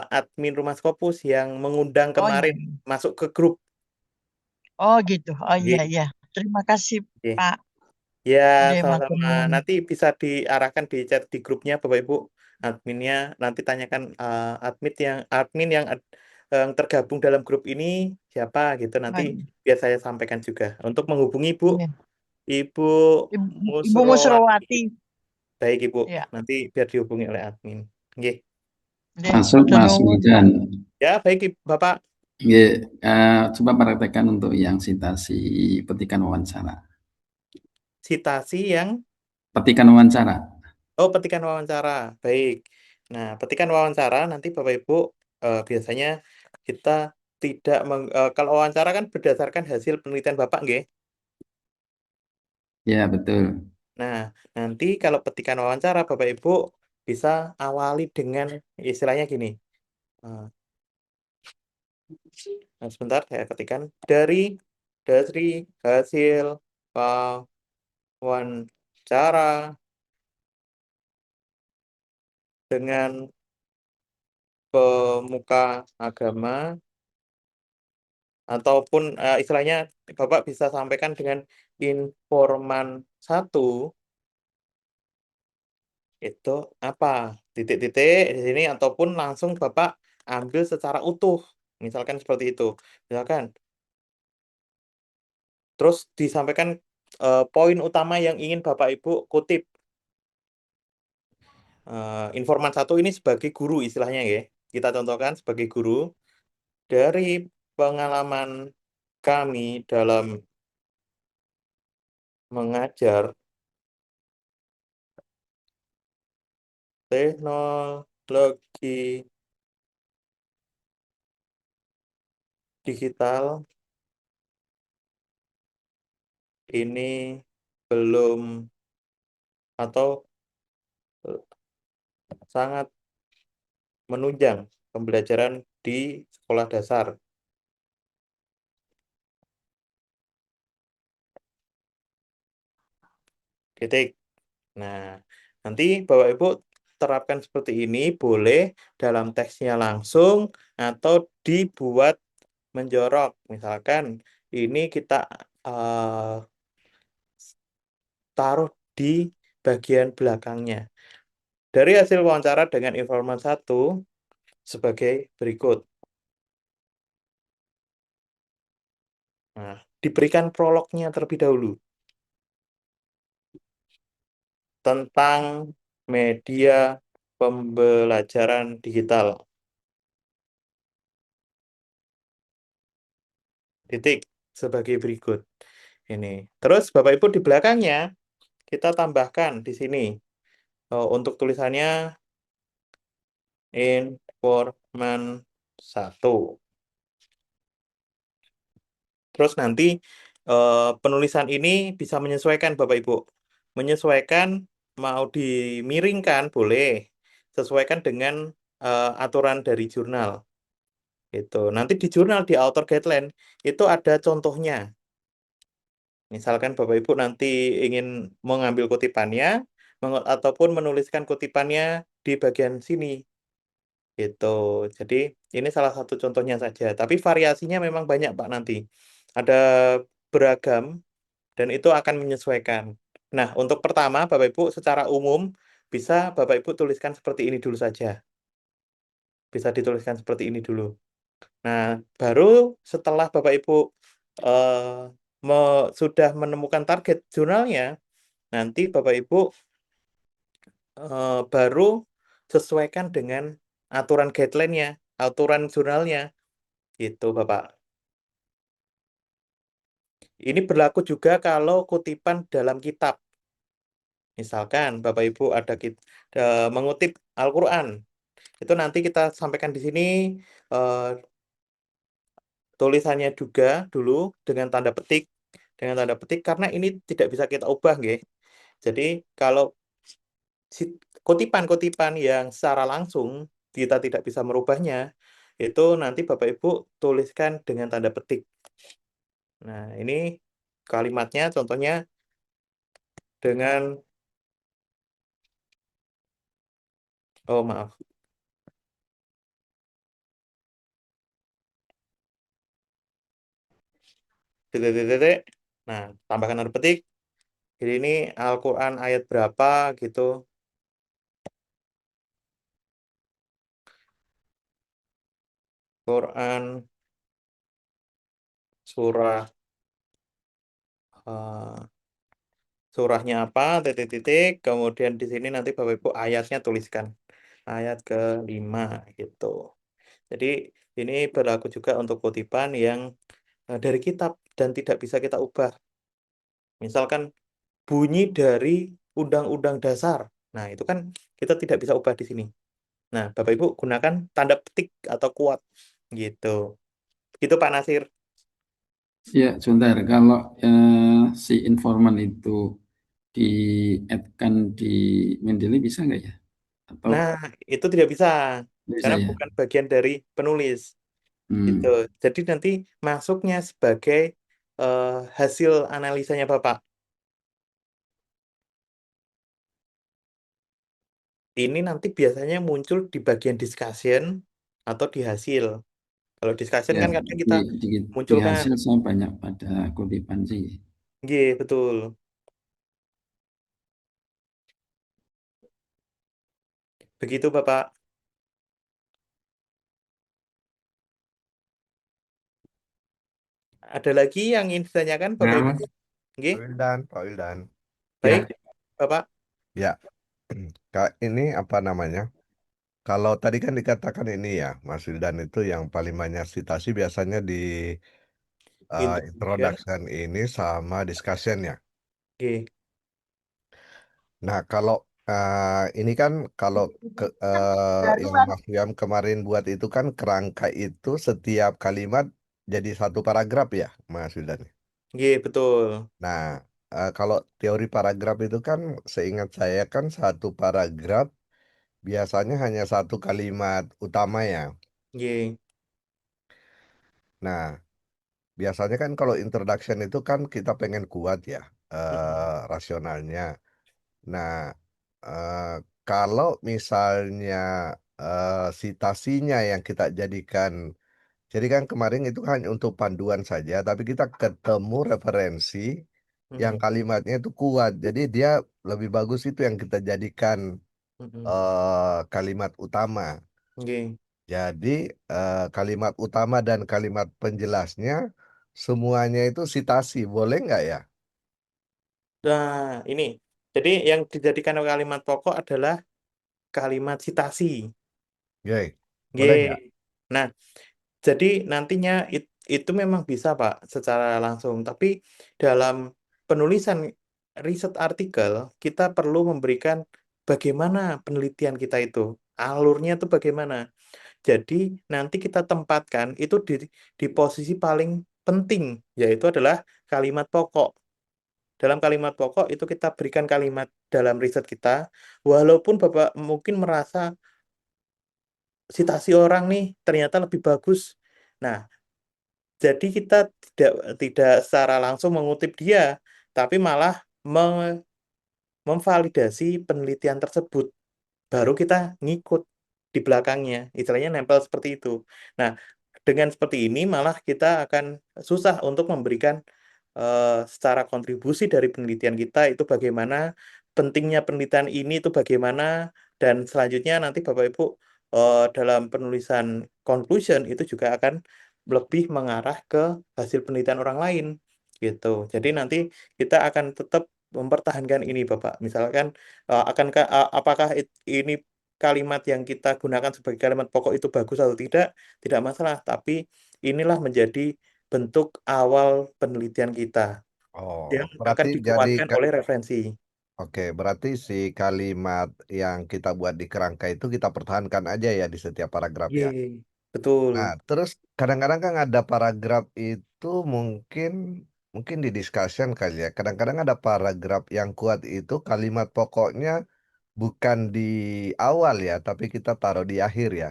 admin Rumah Scopus yang mengundang Oh iya. kemarin masuk ke grup. Oh gitu. Oh iya Nggih. iya. Terima kasih Nggih. Pak. Ya, Nggih, matur sama-sama. nuwun. Nanti bisa diarahkan di chat di grupnya Bapak Ibu. Adminnya nanti tanyakan yang tergabung dalam grup ini siapa gitu. Oh, Nanti iya. biar saya sampaikan juga. Untuk menghubungi Iya. Ibu Ibu Musrowati. Musrowati. Baik Ibu, Ya. nanti biar dihubungi oleh admin. Nggih. Nggih, Masuk matur Mas nuwun. Wildan. Ya, baik Bapak. Ya, coba praktekkan untuk yang citasi petikan wawancara. Citasi yang Petikan wawancara. petikan wawancara. Baik. Nah, petikan wawancara nanti Bapak Ibu biasanya kita tidak kalau wawancara kan berdasarkan hasil penelitian Bapak, nggih. Ya, betul. Nah, nanti kalau petikan wawancara Bapak Ibu bisa awali dengan istilahnya gini. Eh, sebentar saya ketikkan dari hasil wawancara dengan pemuka agama ataupun istilahnya Bapak bisa sampaikan dengan informan satu itu apa titik-titik di sini ataupun langsung Bapak ambil secara utuh misalkan seperti itu misalkan terus disampaikan poin utama yang ingin Bapak Ibu kutip. Informan satu ini sebagai guru istilahnya ya kita contohkan sebagai guru dari pengalaman kami dalam mengajar teknologi digital ini belum atau sangat menunjang pembelajaran di sekolah dasar. Titik. Nah, nanti Bapak Ibu terapkan seperti ini, boleh dalam teksnya langsung atau dibuat menjorok. Misalkan ini kita taruh di bagian belakangnya. Dari hasil wawancara dengan informan satu sebagai berikut. Nah, diberikan prolognya terlebih dahulu tentang media pembelajaran digital. Titik sebagai berikut. Ini. Terus Bapak Ibu di belakangnya kita tambahkan di sini untuk tulisannya informan satu. Terus nanti penulisan ini bisa menyesuaikan Bapak Ibu. Menyesuaikan mau dimiringkan boleh. Sesuaikan dengan aturan dari jurnal. Itu. Nanti di jurnal di author guideline itu ada contohnya. Misalkan Bapak Ibu nanti ingin mengambil kutipannya ataupun menuliskan kutipannya di bagian sini. Gitu. Jadi ini salah satu contohnya saja. Tapi variasinya memang banyak Pak nanti. Ada beragam dan itu akan menyesuaikan. Nah, untuk pertama Bapak Ibu secara umum bisa Bapak Ibu tuliskan seperti ini dulu saja. Bisa dituliskan seperti ini dulu. Nah, baru setelah Bapak Ibu eh, sudah menemukan target jurnalnya, nanti Bapak Ibu baru sesuaikan dengan aturan guideline-nya, aturan jurnalnya. Gitu, Bapak. Ini berlaku juga kalau kutipan dalam kitab. Misalkan Bapak Ibu ada mengutip Al-Quran. Itu nanti kita sampaikan di sini eh, tulisannya juga dulu dengan tanda petik. Dengan tanda petik karena ini tidak bisa kita ubah, nggih. Jadi kalau kutipan-kutipan yang secara langsung kita tidak bisa merubahnya, itu nanti Bapak Ibu tuliskan dengan tanda petik. Nah, ini kalimatnya contohnya dengan, oh maaf, titik-titik. Nah, tambahkan tanda petik. Jadi ini Al-Quran ayat berapa gitu. Quran surah eh, surahnya apa, titik-titik. Kemudian di sini nanti Bapak Ibu ayatnya tuliskan. Ayat ke-5 gitu. Jadi ini berlaku juga untuk kutipan yang dari kitab dan tidak bisa kita ubah. Misalkan bunyi dari Undang-Undang Dasar. Nah, itu kan kita tidak bisa ubah di sini. Nah, Bapak Ibu gunakan tanda petik atau kuat gitu. Gitu Pak Nasir. Ya, sebentar. Kalau si informan itu di-add-kan di Mendeley bisa nggak ya? Atau Nah, itu tidak bisa bisa karena ya? bukan bagian dari penulis gitu. Hmm, Jadi nanti masuknya sebagai eh, hasil analisanya Bapak. Ini nanti biasanya muncul di bagian discussion atau di hasil. Kalau discussion ya kan kadang di, kita di, di munculkan. hasil saya banyak pada kutipan sih. Iya, betul. Begitu Bapak. Ada lagi yang ingin ditanyakan Ya, Bapak Ibu? Mas. Nggih, Pak Wildan. baik Ya, Bapak. Ya, Kak, ini apa namanya? Kalau tadi kan dikatakan ini ya, Mas Wildan itu yang paling banyak citasi biasanya di Introduction. introduction ini sama discussion ya. Nggih, Nah, kalau ini kan kalau yang Mas William kemarin buat itu kan kerangka itu setiap kalimat jadi satu paragraf ya, Mas Wildan. nggih, betul. Nah, kalau teori paragraf itu kan seingat saya kan satu paragraf biasanya hanya satu kalimat utama ya. Nggih, Nah, biasanya kan kalau introduction itu kan kita pengen kuat ya mm, rasionalnya. Nah, eh, kalau misalnya sitasinya yang kita jadikan, jadi kan kemarin itu hanya untuk panduan saja, tapi kita ketemu referensi yang Mm-mm. kalimatnya itu kuat. Jadi dia lebih bagus itu yang kita jadikan Mm-mm. kalimat utama. Oke. Jadi kalimat utama dan kalimat penjelasnya semuanya itu sitasi, boleh nggak ya? Nah, ini. Jadi yang dijadikan kalimat pokok adalah kalimat sitasi. Oke, boleh nggak? Oke. Nah, jadi nantinya itu memang bisa, Pak, secara langsung. Tapi dalam penulisan riset artikel, kita perlu memberikan bagaimana penelitian kita itu. Alurnya itu bagaimana. Jadi nanti kita tempatkan itu di posisi paling penting, yaitu adalah kalimat pokok. Dalam kalimat pokok itu kita berikan kalimat dalam riset kita, walaupun Bapak mungkin merasa sitasi orang nih ternyata lebih bagus. Nah, jadi kita tidak tidak secara langsung mengutip dia, tapi malah memvalidasi penelitian tersebut. Baru kita ngikut di belakangnya, istilahnya nempel seperti itu. Nah, dengan seperti ini malah kita akan susah untuk memberikan secara kontribusi dari penelitian kita itu bagaimana, pentingnya penelitian ini itu bagaimana, dan selanjutnya nanti Bapak Ibu dalam penulisan conclusion itu juga akan lebih mengarah ke hasil penelitian orang lain gitu. Jadi nanti kita akan tetap mempertahankan ini Bapak. Misalkan apakah ini kalimat yang kita gunakan sebagai kalimat pokok itu bagus atau tidak masalah. Tapi inilah menjadi bentuk awal penelitian kita Oh, yang akan berarti jadi dikuatkan oleh referensi. oke, berarti si kalimat yang kita buat di kerangka itu kita pertahankan aja ya di setiap paragraf ya. Ye, betul. Nah, terus kadang-kadang kan ada paragraf itu mungkin mungkin di discussion kali ya. Kadang-kadang ada paragraf yang kuat itu kalimat pokoknya bukan di awal ya, tapi kita taruh di akhir ya.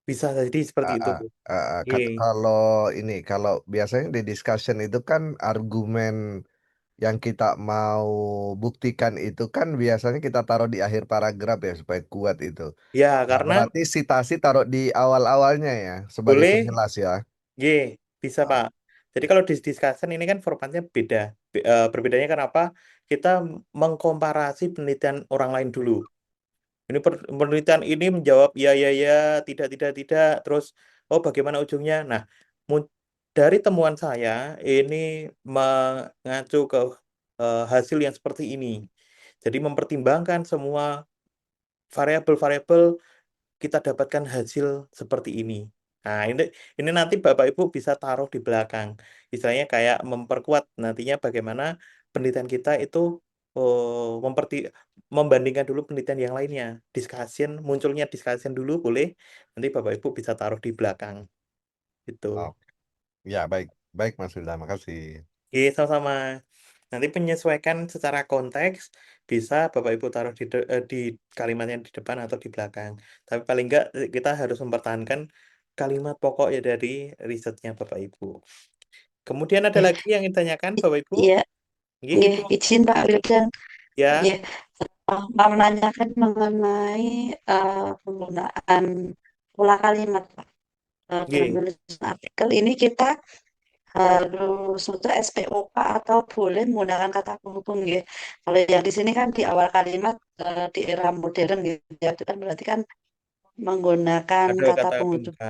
Bisa jadi seperti Ah, itu. ah, ah, ah. Ye, Kalau ini, kalau biasanya di discussion itu kan argumen yang kita mau buktikan itu kan biasanya kita taruh di akhir paragraf ya supaya kuat itu. ya Nah, karena berarti sitasi taruh di awal-awalnya ya sebagai boleh. penjelas ya. Ye, bisa Ah, Pak. Jadi kalau di discussion ini kan formatnya beda. Berbedanya kenapa? Kita mengkomparasi penelitian orang lain dulu. Ini penelitian ini menjawab ya ya ya, tidak, terus oh bagaimana ujungnya? Nah, dari temuan saya ini mengacu ke hasil yang seperti ini. Jadi mempertimbangkan semua variabel-variabel kita dapatkan hasil seperti ini. Nah, ini nanti Bapak Ibu bisa taruh di belakang. Istilahnya kayak memperkuat nantinya bagaimana penelitian kita itu membandingkan dulu penelitian yang lainnya. Munculnya discussion dulu boleh. Nanti Bapak Ibu bisa taruh di belakang. Gitu. oh, ya baik, baik Mas Wilda, makasih. Oke, sama-sama. Nanti penyesuaikan secara konteks bisa Bapak Ibu taruh di kalimat yang di depan atau di belakang. Tapi paling enggak kita harus mempertahankan kalimat pokok ya dari risetnya Bapak Ibu. Kemudian ada Ya, lagi yang ditanyakan Bapak Ibu? iya, Nggih, iya, Ibu. izin Pak Wildan. Ya, Ya, mau menanyakan mengenai penggunaan pola kalimat Pak. Dalam nggih. menulis artikel ini kita harus untuk SPOK atau boleh menggunakan kata penghubung ya. Kalau yang di sini kan di awal kalimat di era modern gitu ya, itu kan berarti kan menggunakan Ada kata kata penghubung pembuka.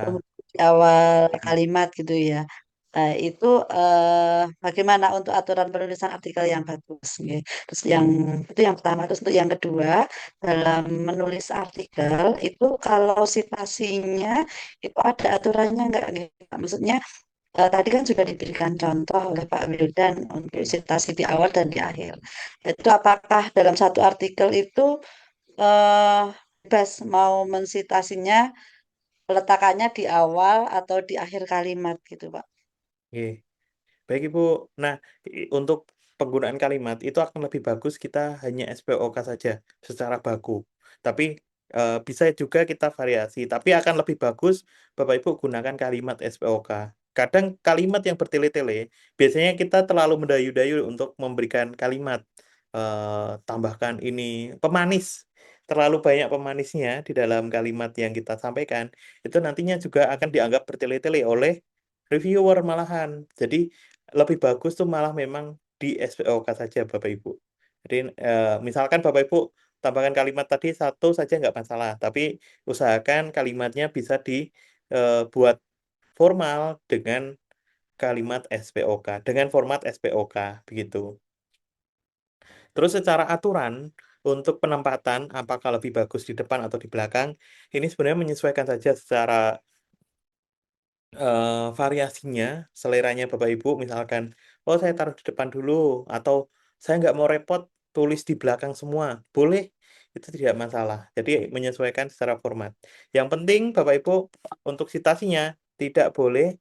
di awal kalimat gitu ya. Itu bagaimana untuk aturan penulisan artikel yang bagus ya. Terus yang itu yang pertama. Terus untuk yang kedua, dalam menulis artikel itu kalau citasinya itu ada aturannya enggak gitu. Maksudnya tadi kan sudah diberikan contoh oleh Pak Wildan untuk Oke. citasi di awal dan di akhir. Itu apakah dalam satu artikel itu eh bebas mau mensitasinya peletakannya di awal atau di akhir kalimat gitu, Pak? Nggih. Baik Ibu. Nah, untuk penggunaan kalimat itu akan lebih bagus kita hanya SPOK saja secara baku. Tapi bisa juga kita variasi. Tapi akan lebih bagus Bapak Ibu gunakan kalimat SPOK. Kadang kalimat yang bertele-tele, biasanya kita terlalu mendayu-dayu untuk memberikan kalimat. tambahkan ini pemanis, terlalu banyak pemanisnya di dalam kalimat yang kita sampaikan, itu nantinya juga akan dianggap bertele-tele oleh reviewer malahan. Jadi lebih bagus tuh malah memang di SPOK saja Bapak Ibu. Jadi misalkan Bapak Ibu tambahkan kalimat tadi satu saja nggak masalah, tapi usahakan kalimatnya bisa dibuat formal dengan kalimat SPOK, dengan format SPOK begitu. Terus secara aturan untuk penempatan apakah lebih bagus di depan atau di belakang, ini sebenarnya menyesuaikan saja secara variasinya, seleranya Bapak Ibu. Misalkan, oh saya taruh di depan dulu, atau saya nggak mau repot tulis di belakang semua, boleh, itu tidak masalah. Jadi menyesuaikan secara format. Yang penting Bapak Ibu untuk citasinya tidak boleh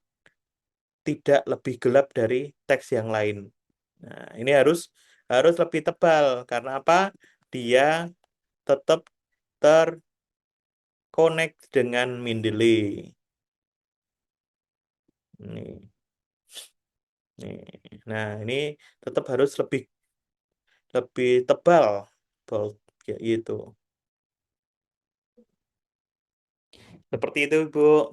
tidak lebih gelap dari teks yang lain. Nah, ini harus harus lebih tebal karena apa? Dia tetap terkonek dengan Mendeley. Nih, nih. Nah, ini tetap harus lebih lebih tebal, bold kayak gitu. Seperti itu, Bu.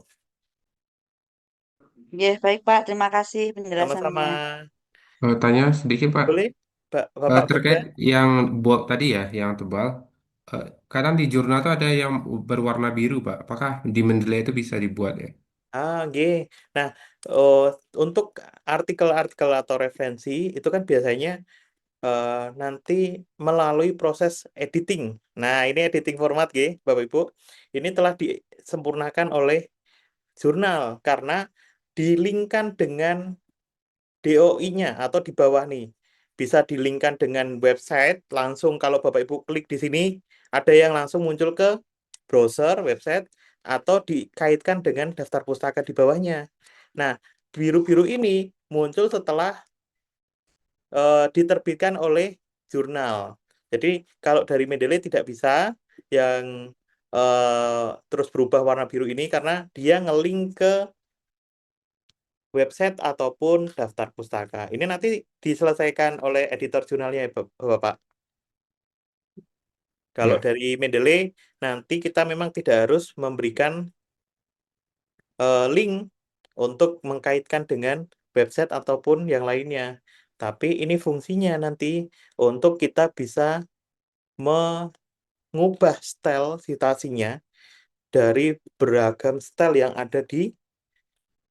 Ya, baik Pak, terima kasih Sama-sama. penjelasannya. Tanya sedikit Pak. Boleh, Bapak Terkait Bagja? yang bold tadi ya, yang tebal. Kadang di jurnal tuh ada yang berwarna biru Pak. Apakah di Mendeley itu bisa dibuat ya? G. Nah, oh, untuk artikel-artikel atau referensi itu kan biasanya nanti melalui proses editing. Nah, ini editing format, G, Bapak Ibu. Ini telah disempurnakan oleh jurnal karena dilingkan dengan DOI-nya atau di bawah nih. Bisa dilingkan dengan website, langsung kalau Bapak Ibu klik di sini, ada yang langsung muncul ke browser, website, atau dikaitkan dengan daftar pustaka di bawahnya. Nah, biru-biru ini muncul setelah diterbitkan oleh jurnal. Jadi kalau dari Mendeley tidak bisa yang terus berubah warna biru ini karena dia ngelink ke website ataupun daftar pustaka. Ini nanti diselesaikan oleh editor jurnalnya ya, Bapak. Kalau Ya. dari Mendeley nanti kita memang tidak harus memberikan link untuk mengkaitkan dengan website ataupun yang lainnya. Tapi ini fungsinya nanti untuk kita bisa mengubah style citasinya dari beragam style yang ada di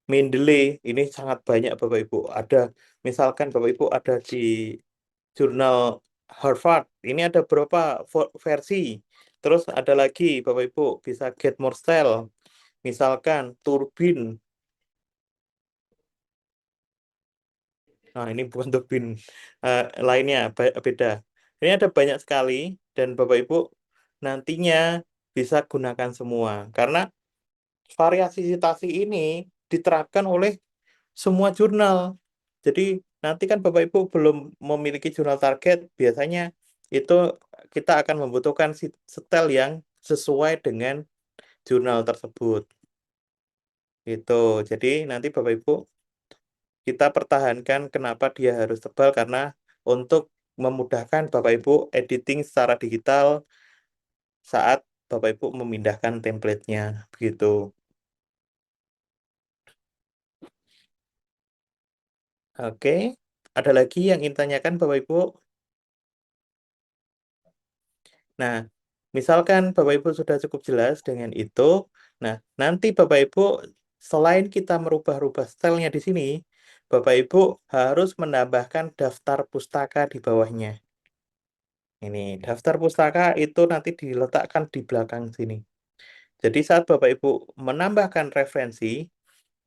Mendeley. Ini sangat banyak Bapak Ibu. Ada misalkan Bapak Ibu ada di jurnal Harvard. Ini ada berapa versi. Terus ada lagi Bapak Ibu bisa get more style. Misalkan turbin. Nah, ini bukan turbin lainnya beda. Ini ada banyak sekali dan Bapak Ibu nantinya bisa gunakan semua karena variasi citasi ini diterapkan oleh semua jurnal. Jadi nanti kan Bapak Ibu belum memiliki jurnal target, biasanya itu kita akan membutuhkan setel yang sesuai dengan jurnal tersebut. Itu. Jadi nanti Bapak Ibu kita pertahankan kenapa dia harus tebal karena untuk memudahkan Bapak Ibu editing secara digital saat Bapak Ibu memindahkan template-nya begitu. Oke, ada lagi yang ingin tanyakan Bapak Ibu? Nah, misalkan Bapak Ibu sudah cukup jelas dengan itu, nah nanti Bapak Ibu selain kita merubah-rubah stylenya di sini, Bapak Ibu harus menambahkan daftar pustaka di bawahnya. Ini daftar pustaka itu nanti diletakkan di belakang sini. Jadi saat Bapak Ibu menambahkan referensi,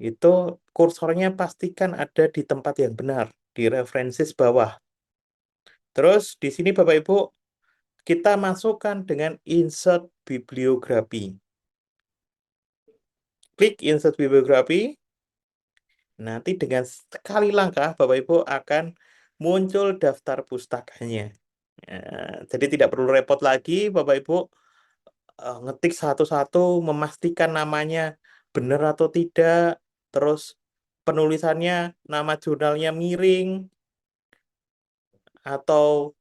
itu kursornya pastikan ada di tempat yang benar, di referensi bawah. Terus di sini Bapak Ibu kita masukkan dengan insert bibliografi. Klik insert bibliografi. Nanti dengan sekali langkah Bapak Ibu akan muncul daftar pustakanya. Ya, jadi tidak perlu repot lagi Bapak Ibu ngetik satu-satu memastikan namanya benar atau tidak. Terus penulisannya nama jurnalnya miring atau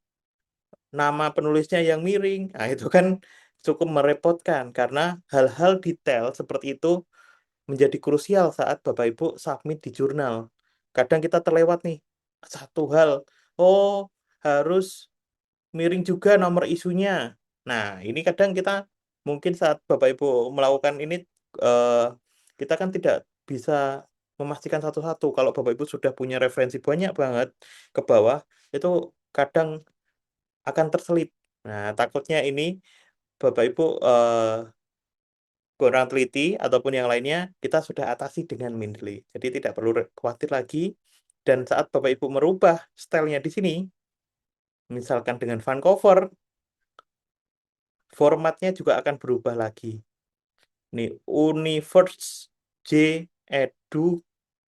nama penulisnya yang miring. Nah, itu kan cukup merepotkan karena hal-hal detail seperti itu menjadi krusial saat Bapak Ibu submit di jurnal. Kadang kita terlewat nih satu hal. Oh, harus miring juga nomor isunya. Nah, ini kadang kita mungkin saat Bapak Ibu melakukan ini eh, kita kan tidak bisa memastikan satu-satu. Kalau Bapak Ibu sudah punya referensi banyak banget ke bawah, itu kadang akan terselip. Nah, takutnya ini Bapak Ibu kurang teliti ataupun yang lainnya kita sudah atasi dengan Mendeley. Jadi tidak perlu khawatir lagi. Dan saat Bapak Ibu merubah stylenya di sini, misalkan dengan Vancouver, formatnya juga akan berubah lagi. Ini Universe J Edu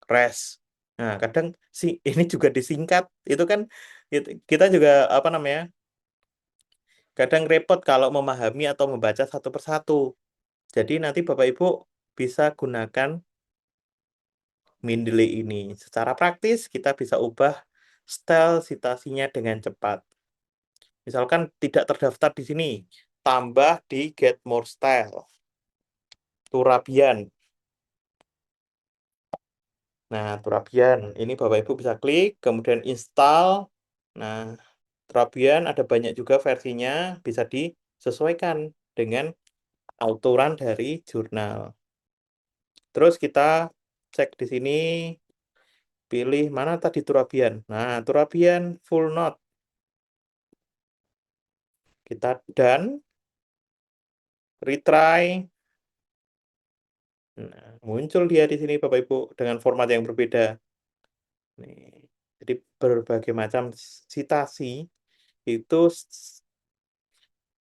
Res. Nah, kadang ini juga disingkat. Itu kan kita juga apa namanya? Kadang repot kalau memahami atau membaca satu persatu. Jadi nanti Bapak Ibu bisa gunakan Mendeley ini. Secara praktis kita bisa ubah style citasinya dengan cepat. Misalkan tidak terdaftar di sini, tambah di Get More Style. Turabian. Nah, Turabian. Ini Bapak Ibu bisa klik, kemudian install. Nah, Turabian ada banyak juga versinya, bisa disesuaikan dengan aturan dari jurnal. Terus kita cek di sini, pilih mana tadi Turabian. Nah, Turabian full note. Kita done, retry. Nah, muncul dia di sini Bapak Ibu dengan format yang berbeda. Nih, jadi berbagai macam citasi itu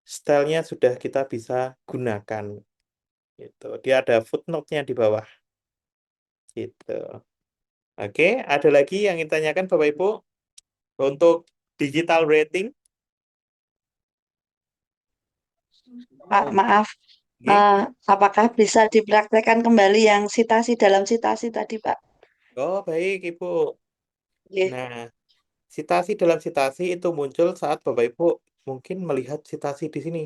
stylenya sudah kita bisa gunakan. Gitu. Dia ada footnote-nya di bawah. Gitu. Oke, ada lagi yang ingin tanyakan Bapak Ibu untuk digital rating? Pak, maaf, Oke. apakah bisa dipraktekkan kembali yang sitasi dalam sitasi tadi, Pak? Oh, baik Ibu. Nggih. Nah, citasi dalam citasi itu muncul saat Bapak Ibu mungkin melihat citasi di sini.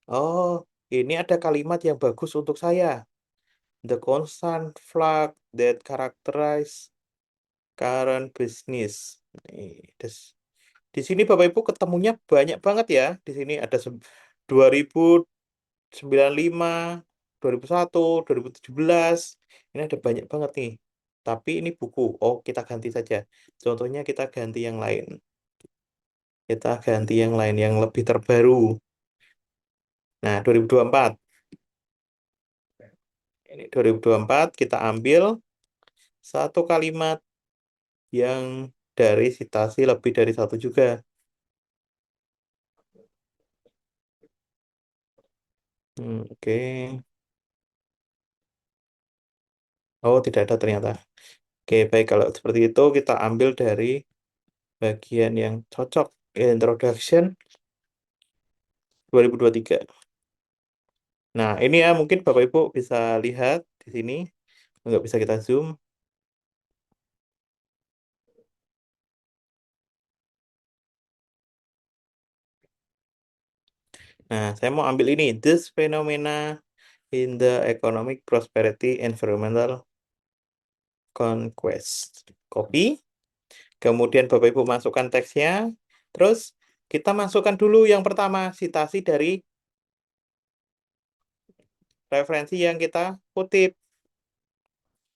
Oh, ini ada kalimat yang bagus untuk saya. The constant flag that characterize current business. Di sini Bapak Ibu ketemunya banyak banget ya. Di sini ada 2095, 2001, 2017. Ini ada banyak banget nih. Tapi ini buku. Oh, kita ganti saja. Contohnya kita ganti yang lain. Kita ganti yang lain yang lebih terbaru. Nah, 2024. Ini 2024 kita ambil satu kalimat yang dari citasi lebih dari satu juga. Oke. Oh, tidak ada ternyata. Oke, baik. Kalau seperti itu kita ambil dari bagian yang cocok. Introduction 2023. Nah, ini ya mungkin Bapak Ibu bisa lihat di sini. Nggak bisa kita zoom. Nah, saya mau ambil ini. This phenomena in the economic prosperity environmental conquest. Copy. Kemudian Bapak Ibu masukkan teksnya. Terus kita masukkan dulu yang pertama, citasi dari referensi yang kita kutip.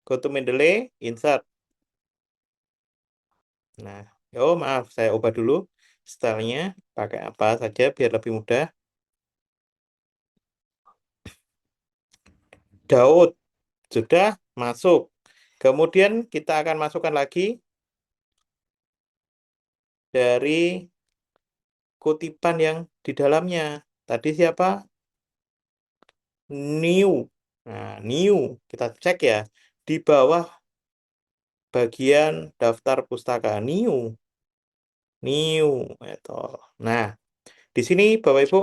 Go to Mendeley, insert. Nah, oh maaf, saya ubah dulu stylenya. Pakai apa saja biar lebih mudah. Daud, sudah masuk. Kemudian kita akan masukkan lagi dari kutipan yang di dalamnya. Tadi siapa? New. Nah, new. Kita cek ya. Di bawah bagian daftar pustaka. New. New. Itu. Nah, di sini Bapak Ibu,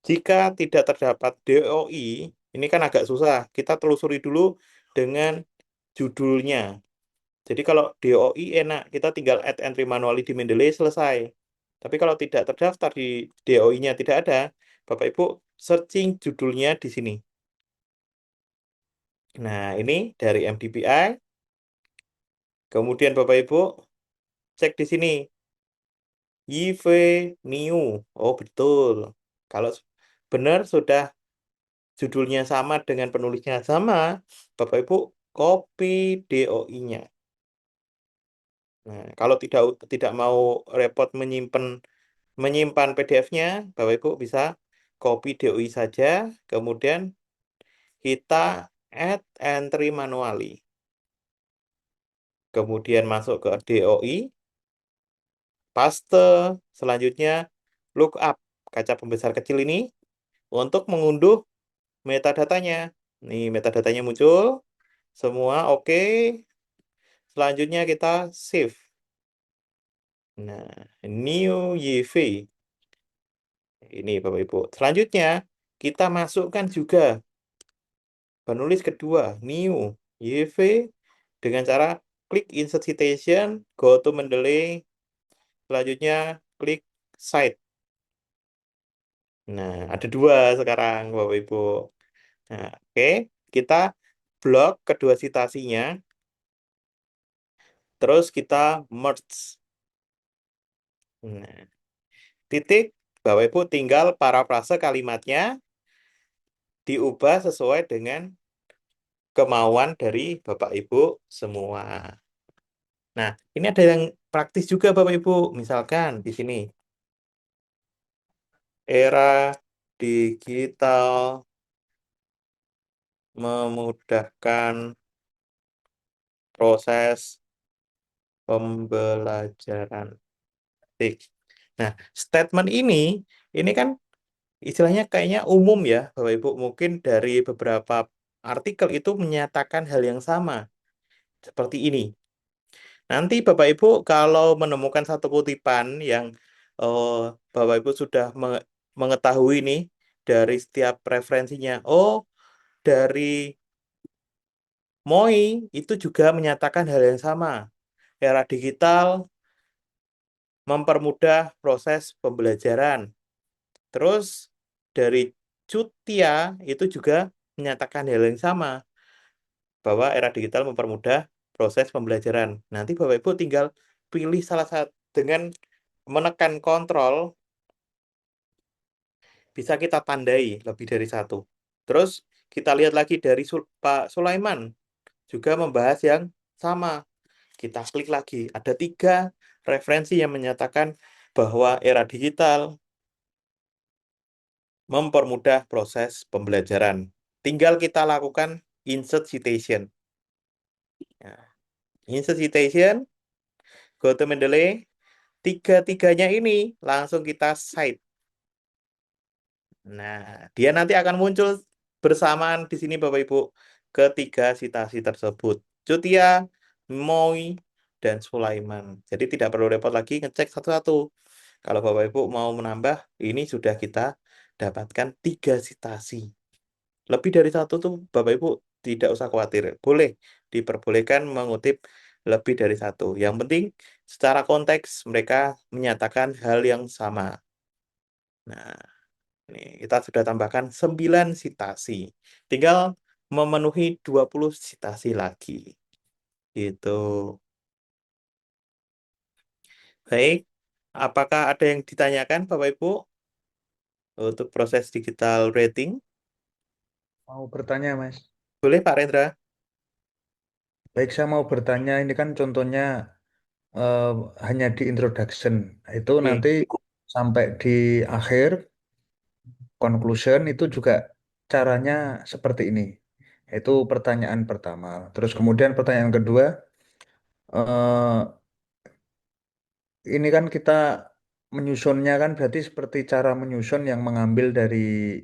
jika tidak terdapat DOI, ini kan agak susah. Kita telusuri dulu dengan judulnya. Jadi kalau DOI enak, kita tinggal add entry manually di Mendeley, selesai. Tapi kalau tidak terdaftar di DOI-nya tidak ada, Bapak Ibu searching judulnya di sini. Nah, ini dari MDPI. Kemudian Bapak Ibu cek di sini YV New. Oh, betul. Kalau benar sudah judulnya sama dengan penulisnya sama, Bapak Ibu copy DOI-nya. Nah, kalau tidak mau repot menyimpan PDF-nya, Bapak Ibu bisa copy DOI saja, kemudian kita add entry manually. Kemudian masuk ke DOI, paste, selanjutnya lookup kaca pembesar kecil ini untuk mengunduh metadatanya. Nih, metadatanya muncul, semua oke. Selanjutnya kita save. Nah, new YV. Ini Bapak Ibu. Selanjutnya kita masukkan juga penulis kedua, new YV dengan cara klik insert citation, go to Mendeley, selanjutnya klik cite. Nah, ada dua sekarang Bapak Ibu. Nah, oke, kita blok kedua citasinya, terus kita merge. Nah, titik, Bapak Ibu tinggal parafrase kalimatnya diubah sesuai dengan kemauan dari Bapak Ibu semua. Nah, ini ada yang praktis juga Bapak Ibu. Misalkan di sini era digital memudahkan proses pembelajaran. Tik. Nah, statement ini kan istilahnya kayaknya umum ya, Bapak Ibu. Mungkin dari beberapa artikel itu menyatakan hal yang sama. Seperti ini. Nanti Bapak Ibu kalau menemukan satu kutipan yang eh, Bapak Ibu sudah mengetahui nih dari setiap referensinya. Oh, dari Moi itu juga menyatakan hal yang sama. Era digital mempermudah proses pembelajaran. Terus dari Cutia itu juga menyatakan hal yang sama, bahwa era digital mempermudah proses pembelajaran. Nanti Bapak Ibu tinggal pilih salah satu dengan menekan kontrol, bisa kita tandai lebih dari satu. Terus kita lihat lagi dari Pak Sulaiman, juga membahas yang sama. Kita klik lagi, ada 3 referensi yang menyatakan bahwa era digital mempermudah proses pembelajaran. Tinggal kita lakukan insert citation. Nah, insert citation, go to Mendeley, 3-3-nya ini langsung kita cite. Nah, dia nanti akan muncul bersamaan di sini Bapak Ibu ketiga citasi tersebut. Cutia, Moi, dan Sulaiman. Jadi tidak perlu repot lagi ngecek satu-satu. Kalau Bapak Ibu mau menambah, ini sudah kita dapatkan 3 citasi. Lebih dari satu tuh Bapak Ibu tidak usah khawatir. Boleh diperbolehkan mengutip lebih dari satu. Yang penting secara konteks mereka menyatakan hal yang sama. Nah, ini kita sudah tambahkan 9 citasi. Tinggal memenuhi 20 citasi lagi. Gitu. Baik, apakah ada yang ditanyakan Bapak Ibu untuk proses digital rating? Mau bertanya, Mas. Boleh Pak Rendra? Baik, saya mau bertanya. Ini kan contohnya eh, hanya di introduction. Itu Oke. nanti sampai di akhir, conclusion itu juga caranya seperti ini. Itu pertanyaan pertama. Terus kemudian pertanyaan kedua, eh, ini kan kita menyusunnya kan berarti seperti cara menyusun yang mengambil dari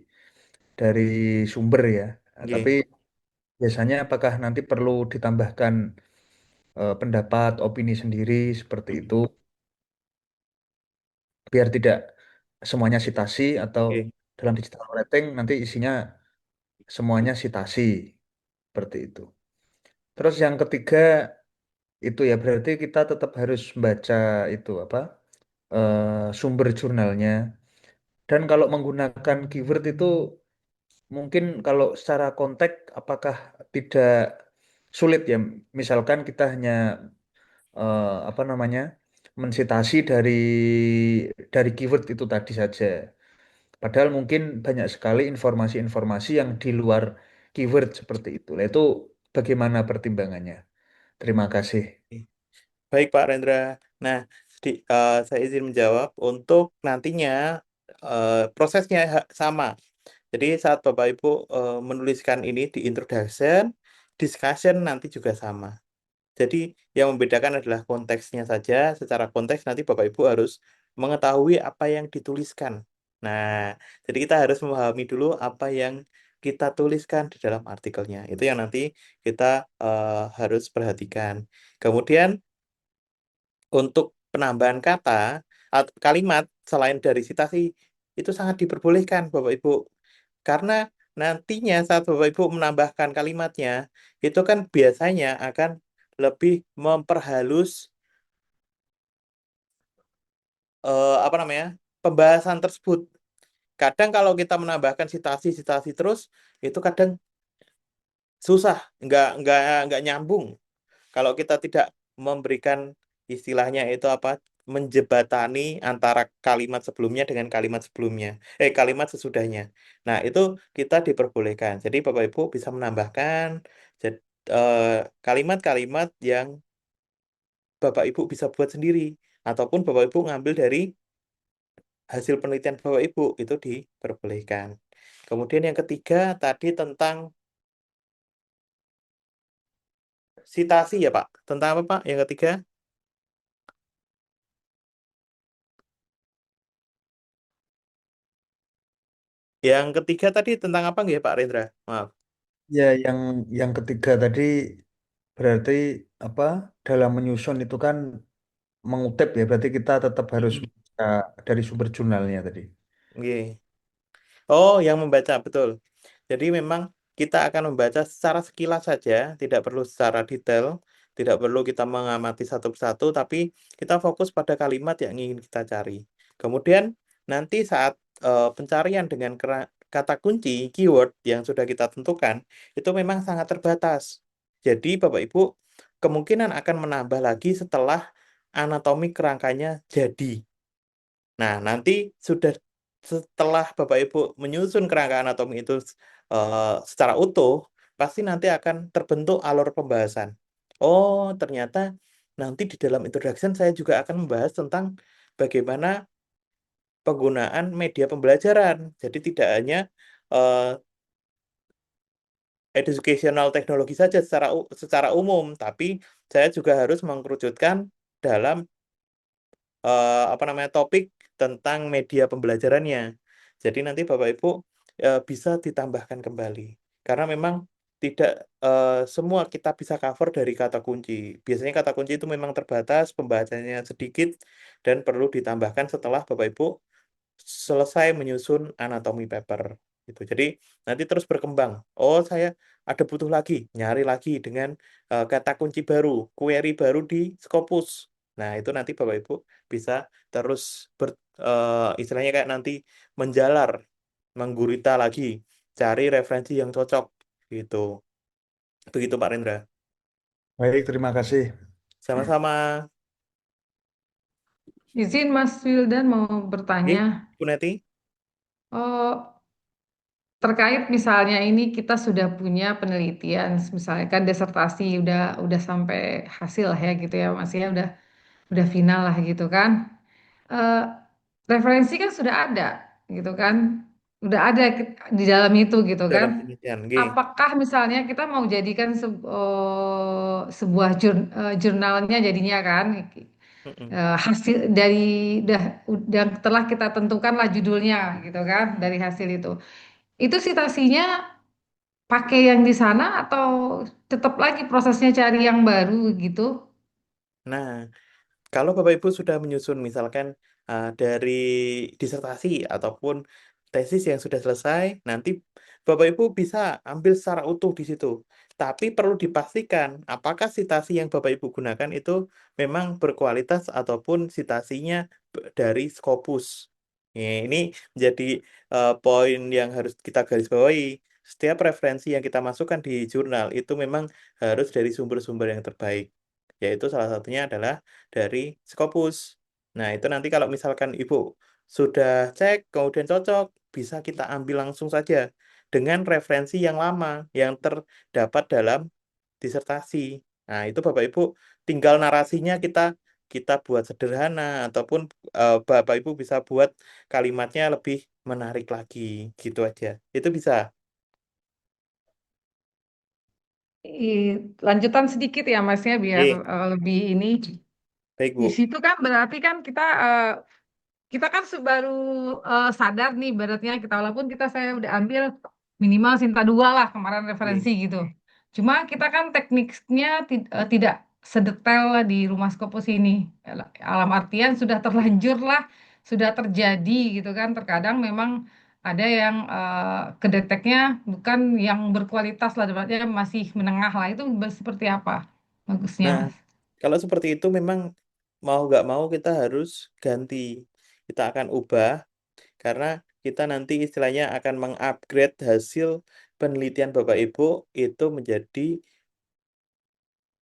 sumber ya. Nah, tapi Oke. biasanya apakah nanti perlu ditambahkan pendapat, opini sendiri seperti itu, biar tidak semuanya sitasi atau Oke. dalam digital writing nanti isinya semuanya sitasi seperti itu. Terus yang ketiga itu ya berarti kita tetap harus baca itu apa sumber jurnalnya. Dan kalau menggunakan keyword itu mungkin kalau secara konteks apakah tidak sulit ya? Misalkan kita hanya apa namanya mensitasi dari keyword itu tadi saja. Padahal mungkin banyak sekali informasi-informasi yang di luar keyword seperti itu. Nah, itu bagaimana pertimbangannya? Terima kasih. Baik Pak Rendra. Nah, saya izin menjawab untuk nantinya prosesnya sama. Jadi saat Bapak Ibu menuliskan ini di introduction, discussion nanti juga sama. Jadi yang membedakan adalah konteksnya saja. Secara konteks nanti Bapak Ibu harus mengetahui apa yang dituliskan. Nah, jadi kita harus memahami dulu apa yang kita tuliskan di dalam artikelnya. Itu yang nanti kita harus perhatikan. Kemudian untuk penambahan kata atau kalimat selain dari citasi itu sangat diperbolehkan Bapak Ibu. Karena nantinya saat Bapak Ibu menambahkan kalimatnya, itu kan biasanya akan lebih memperhalus apa namanya pembahasan tersebut. Kadang kalau kita menambahkan citasi terus, itu kadang susah, nggak nyambung. Kalau kita tidak memberikan istilahnya itu apa menjebatani antara kalimat sebelumnya dengan kalimat sebelumnya, kalimat sesudahnya. Nah, itu kita diperbolehkan. Jadi Bapak Ibu bisa menambahkan kalimat-kalimat yang Bapak Ibu bisa buat sendiri ataupun Bapak Ibu ngambil dari hasil penelitian Bapak Ibu itu diperbolehkan. Kemudian yang ketiga tadi tentang sitasi ya Pak. Tentang apa Pak? Yang ketiga? Yang ketiga tadi tentang apa nggak ya Pak Rendra? Maaf. Ya, yang ketiga tadi berarti apa? Dalam menyusun itu kan mengutip ya, berarti kita tetap harus baca dari sumber jurnalnya tadi. Oke. Oh, yang membaca betul. Jadi memang kita akan membaca secara sekilas saja, tidak perlu secara detail, tidak perlu kita mengamati satu persatu, tapi kita fokus pada kalimat yang ingin kita cari. Kemudian nanti saat pencarian dengan kata kunci keyword yang sudah kita tentukan, itu memang sangat terbatas. Jadi Bapak Ibu kemungkinan akan menambah lagi setelah anatomi kerangkanya jadi. Nah, nanti sudah setelah Bapak Ibu menyusun kerangka anatomi itu secara utuh, pasti nanti akan terbentuk alur pembahasan. Oh, ternyata nanti di dalam introduction saya juga akan membahas tentang bagaimana penggunaan media pembelajaran. Jadi tidak hanya educational teknologi saja secara umum, tapi saya juga harus mengkerucutkan dalam apa namanya topik tentang media pembelajarannya. Jadi nanti Bapak Ibu bisa ditambahkan kembali karena memang tidak semua kita bisa cover dari kata kunci. Biasanya kata kunci itu memang terbatas, pembahasannya sedikit dan perlu ditambahkan setelah Bapak Ibu selesai menyusun anatomi paper gitu. Jadi nanti terus berkembang. Oh, saya ada butuh lagi, nyari lagi dengan kata kunci baru, query baru di Scopus. Nah, itu nanti Bapak Ibu bisa terus istilahnya kayak nanti menjalar, menggurita lagi, cari referensi yang cocok gitu. Begitu Pak Rendra. Baik, terima kasih. Sama-sama. Izin Mas Wildan mau bertanya. Bu Neti. Oh, terkait misalnya ini kita sudah punya penelitian, misalnya kan disertasi udah sampai hasil ya gitu ya Mas ya udah final lah gitu kan. Eh, referensi kan sudah ada gitu kan, udah ada di dalam itu gitu kan. Dalam penelitian. Apakah misalnya kita mau jadikan sebuah jurnalnya jadinya kan hasil dari udah telah kita tentukanlah judulnya gitu kan dari hasil itu citasinya pakai yang di sana atau tetap lagi prosesnya cari yang baru gitu? Nah, kalau Bapak Ibu sudah menyusun misalkan dari disertasi ataupun tesis yang sudah selesai, nanti Bapak Ibu bisa ambil secara utuh di situ. Tapi perlu dipastikan apakah sitasi yang Bapak Ibu gunakan itu memang berkualitas ataupun sitasinya dari Scopus. Ini menjadi poin yang harus kita garis bawahi. Setiap referensi yang kita masukkan di jurnal itu memang harus dari sumber-sumber yang terbaik. Yaitu salah satunya adalah dari Scopus. Nah, itu nanti kalau misalkan Ibu sudah cek, kemudian cocok, bisa kita ambil langsung saja dengan referensi yang lama, yang terdapat dalam disertasi. Nah, itu Bapak Ibu tinggal narasinya kita buat sederhana, ataupun Bapak Ibu bisa buat kalimatnya lebih menarik lagi, gitu aja. Itu bisa. Lanjutan sedikit ya Mas ya biar Oke, lebih ini. baik Di Bu. situ kan berarti kan kita kan baru sadar nih beratnya kita walaupun saya udah ambil minimal Sinta 2 lah kemarin Oke. referensi gitu. Cuma kita kan tekniknya tidak sedetail lah di Rumah Skopus ini. Alam artian sudah terlanjur lah, sudah terjadi gitu kan. Terkadang memang ada yang kedeteknya bukan yang berkualitas lah, debatnya masih menengah lah. Itu seperti apa bagusnya Nah, Mas? kalau seperti itu memang mau nggak mau kita harus ganti. Kita akan ubah karena kita nanti istilahnya akan mengupgrade hasil penelitian Bapak Ibu itu menjadi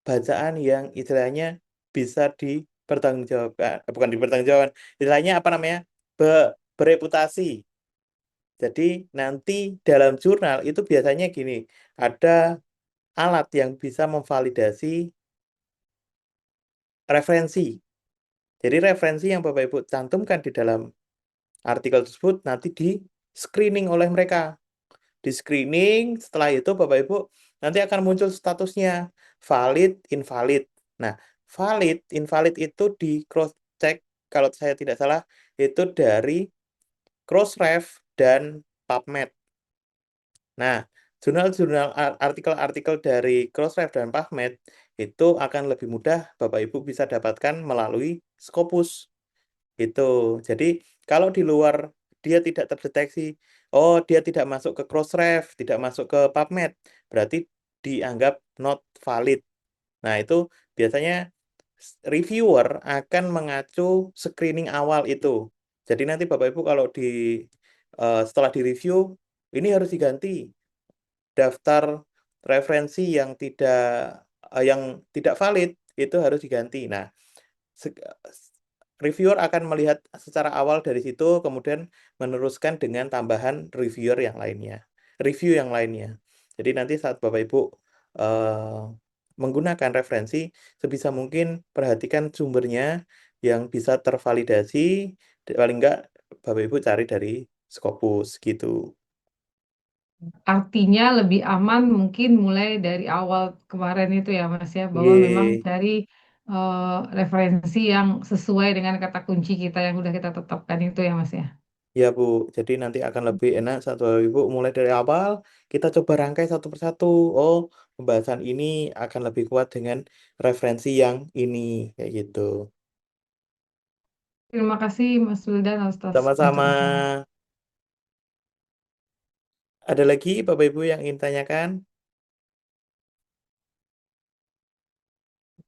bacaan yang istilahnya bisa dipertanggungjawabkan, bukan dipertanggungjawabkan, istilahnya apa namanya? Bereputasi. Jadi nanti dalam jurnal itu biasanya gini, ada alat yang bisa memvalidasi referensi. Jadi referensi yang Bapak Ibu cantumkan di dalam artikel tersebut nanti di screening oleh mereka. Di screening, setelah itu Bapak Ibu nanti akan muncul statusnya valid, invalid. Nah, valid, invalid itu di cross check kalau saya tidak salah itu dari Crossref dan PubMed. Nah, jurnal-jurnal artikel-artikel dari Crossref dan PubMed itu akan lebih mudah Bapak Ibu bisa dapatkan melalui Scopus. Itu. Jadi kalau di luar dia tidak terdeteksi, oh dia tidak masuk ke Crossref, tidak masuk ke PubMed, berarti dianggap not valid. Nah, itu biasanya reviewer akan mengacu screening awal itu. Jadi nanti Bapak Ibu kalau setelah di review ini harus diganti daftar referensi yang tidak valid itu harus diganti. Nah, se- reviewer akan melihat secara awal dari situ, kemudian meneruskan dengan tambahan review yang lainnya. Jadi nanti saat Bapak Ibu eh, menggunakan referensi, sebisa mungkin perhatikan sumbernya yang bisa tervalidasi, paling enggak Bapak Ibu cari dari Scopus gitu. Artinya lebih aman mungkin mulai dari awal kemarin itu ya Mas ya, bahwa memang Ye. cari referensi yang sesuai dengan kata kunci kita yang udah kita tetapkan itu ya Mas ya. Ya Bu, jadi nanti akan lebih enak saat Bapak Ibu mulai dari awal, kita coba rangkai satu persatu. Oh, pembahasan ini akan lebih kuat dengan referensi yang ini, kayak gitu. Terima kasih Mas Wildan atas Sama-sama. penjelasannya. Ada lagi Bapak Ibu yang ingin tanyakan?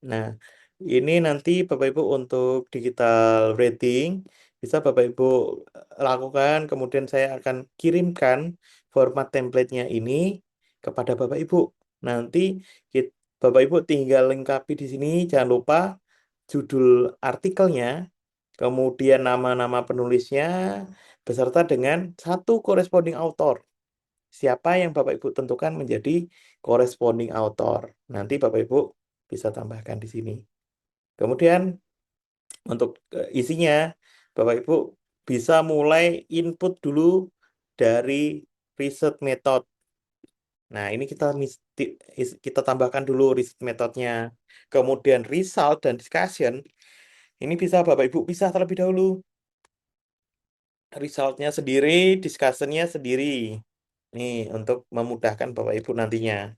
Nah, ini nanti Bapak Ibu untuk digital rating bisa Bapak Ibu lakukan, kemudian saya akan kirimkan format template-nya ini kepada Bapak Ibu. Nanti Bapak Ibu tinggal lengkapi di sini, jangan lupa judul artikelnya, kemudian nama-nama penulisnya, beserta dengan satu corresponding author. Siapa yang Bapak Ibu tentukan menjadi corresponding author. Nanti Bapak Ibu bisa tambahkan di sini. Kemudian untuk isinya, Bapak Ibu bisa mulai input dulu dari riset method. Nah, ini kita tambahkan dulu riset metodenya. Kemudian result dan discussion, ini bisa Bapak Ibu pisah terlebih dahulu. Resultnya sendiri, discussionnya sendiri. Nih, untuk memudahkan Bapak Ibu nantinya.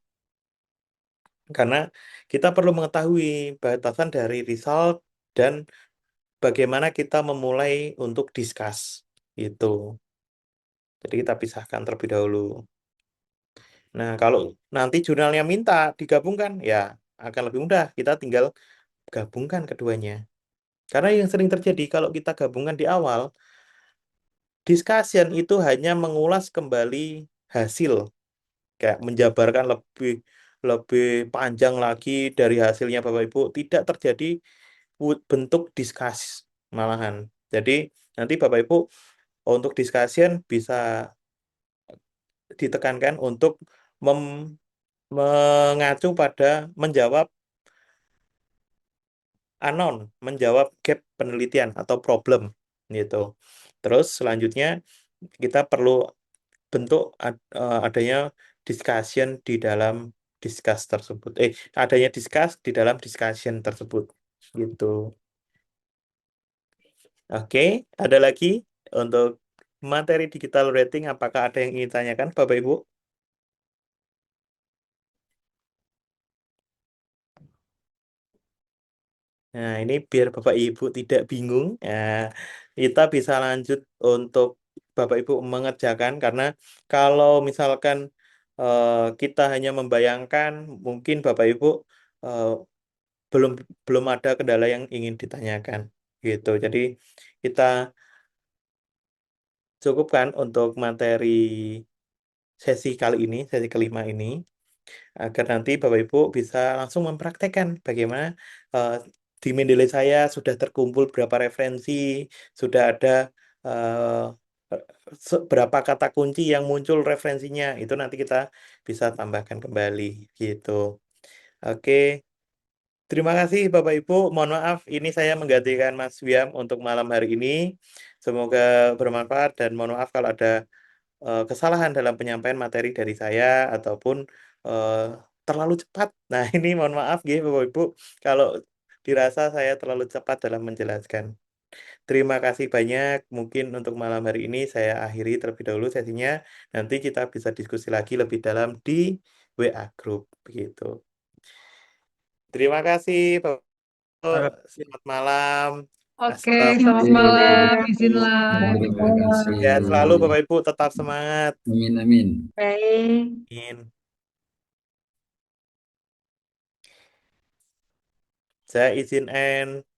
Karena kita perlu mengetahui batasan dari result dan bagaimana kita memulai untuk discuss itu. Jadi kita pisahkan terlebih dahulu. Nah, kalau nanti jurnalnya minta digabungkan, ya akan lebih mudah. Kita tinggal gabungkan keduanya. Karena yang sering terjadi kalau kita gabungkan di awal, discussion itu hanya mengulas kembali hasil, kayak menjabarkan lebih lebih panjang lagi dari hasilnya Bapak Ibu. Tidak terjadi bentuk diskus malahan. Jadi nanti Bapak Ibu untuk discussion bisa ditekankan untuk mengacu pada menjawab anon, menjawab gap penelitian atau problem gitu. Terus selanjutnya kita perlu bentuk adanya discussion di dalam discuss tersebut. Adanya discuss di dalam discussion tersebut gitu. Oke, ada lagi untuk materi digital rating, apakah ada yang ingin ditanyakan Bapak Ibu? Nah, ini biar Bapak Ibu tidak bingung, kita bisa lanjut untuk Bapak Ibu mengerjakan, karena kalau misalkan kita hanya membayangkan, mungkin Bapak Ibu eh, belum belum ada kendala yang ingin ditanyakan, gitu. Jadi kita cukupkan untuk materi sesi kali ini, sesi kelima ini, agar nanti Bapak Ibu bisa langsung mempraktekkan bagaimana eh, di Mendeley saya sudah terkumpul berapa referensi, sudah ada berapa kata kunci yang muncul referensinya, itu nanti kita bisa tambahkan kembali gitu. Oke, terima kasih Bapak Ibu. Mohon maaf ini saya menggantikan Mas Wiam untuk malam hari ini. Semoga bermanfaat dan mohon maaf kalau ada kesalahan dalam penyampaian materi dari saya ataupun eh, terlalu cepat. Nah, ini mohon maaf ya Bapak Ibu kalau dirasa saya terlalu cepat dalam menjelaskan. Terima kasih banyak. Mungkin untuk malam hari ini saya akhiri terlebih dahulu sesinya. Nanti kita bisa diskusi lagi lebih dalam di WA Group begitu. Terima kasih Bapak. Selamat malam. Oke, selamat malam. Assalamualaikum. Izinlah. Terima kasih. Ya, selalu Bapak Ibu tetap semangat. Amin, amin. Baik. Amin. Saya izin end.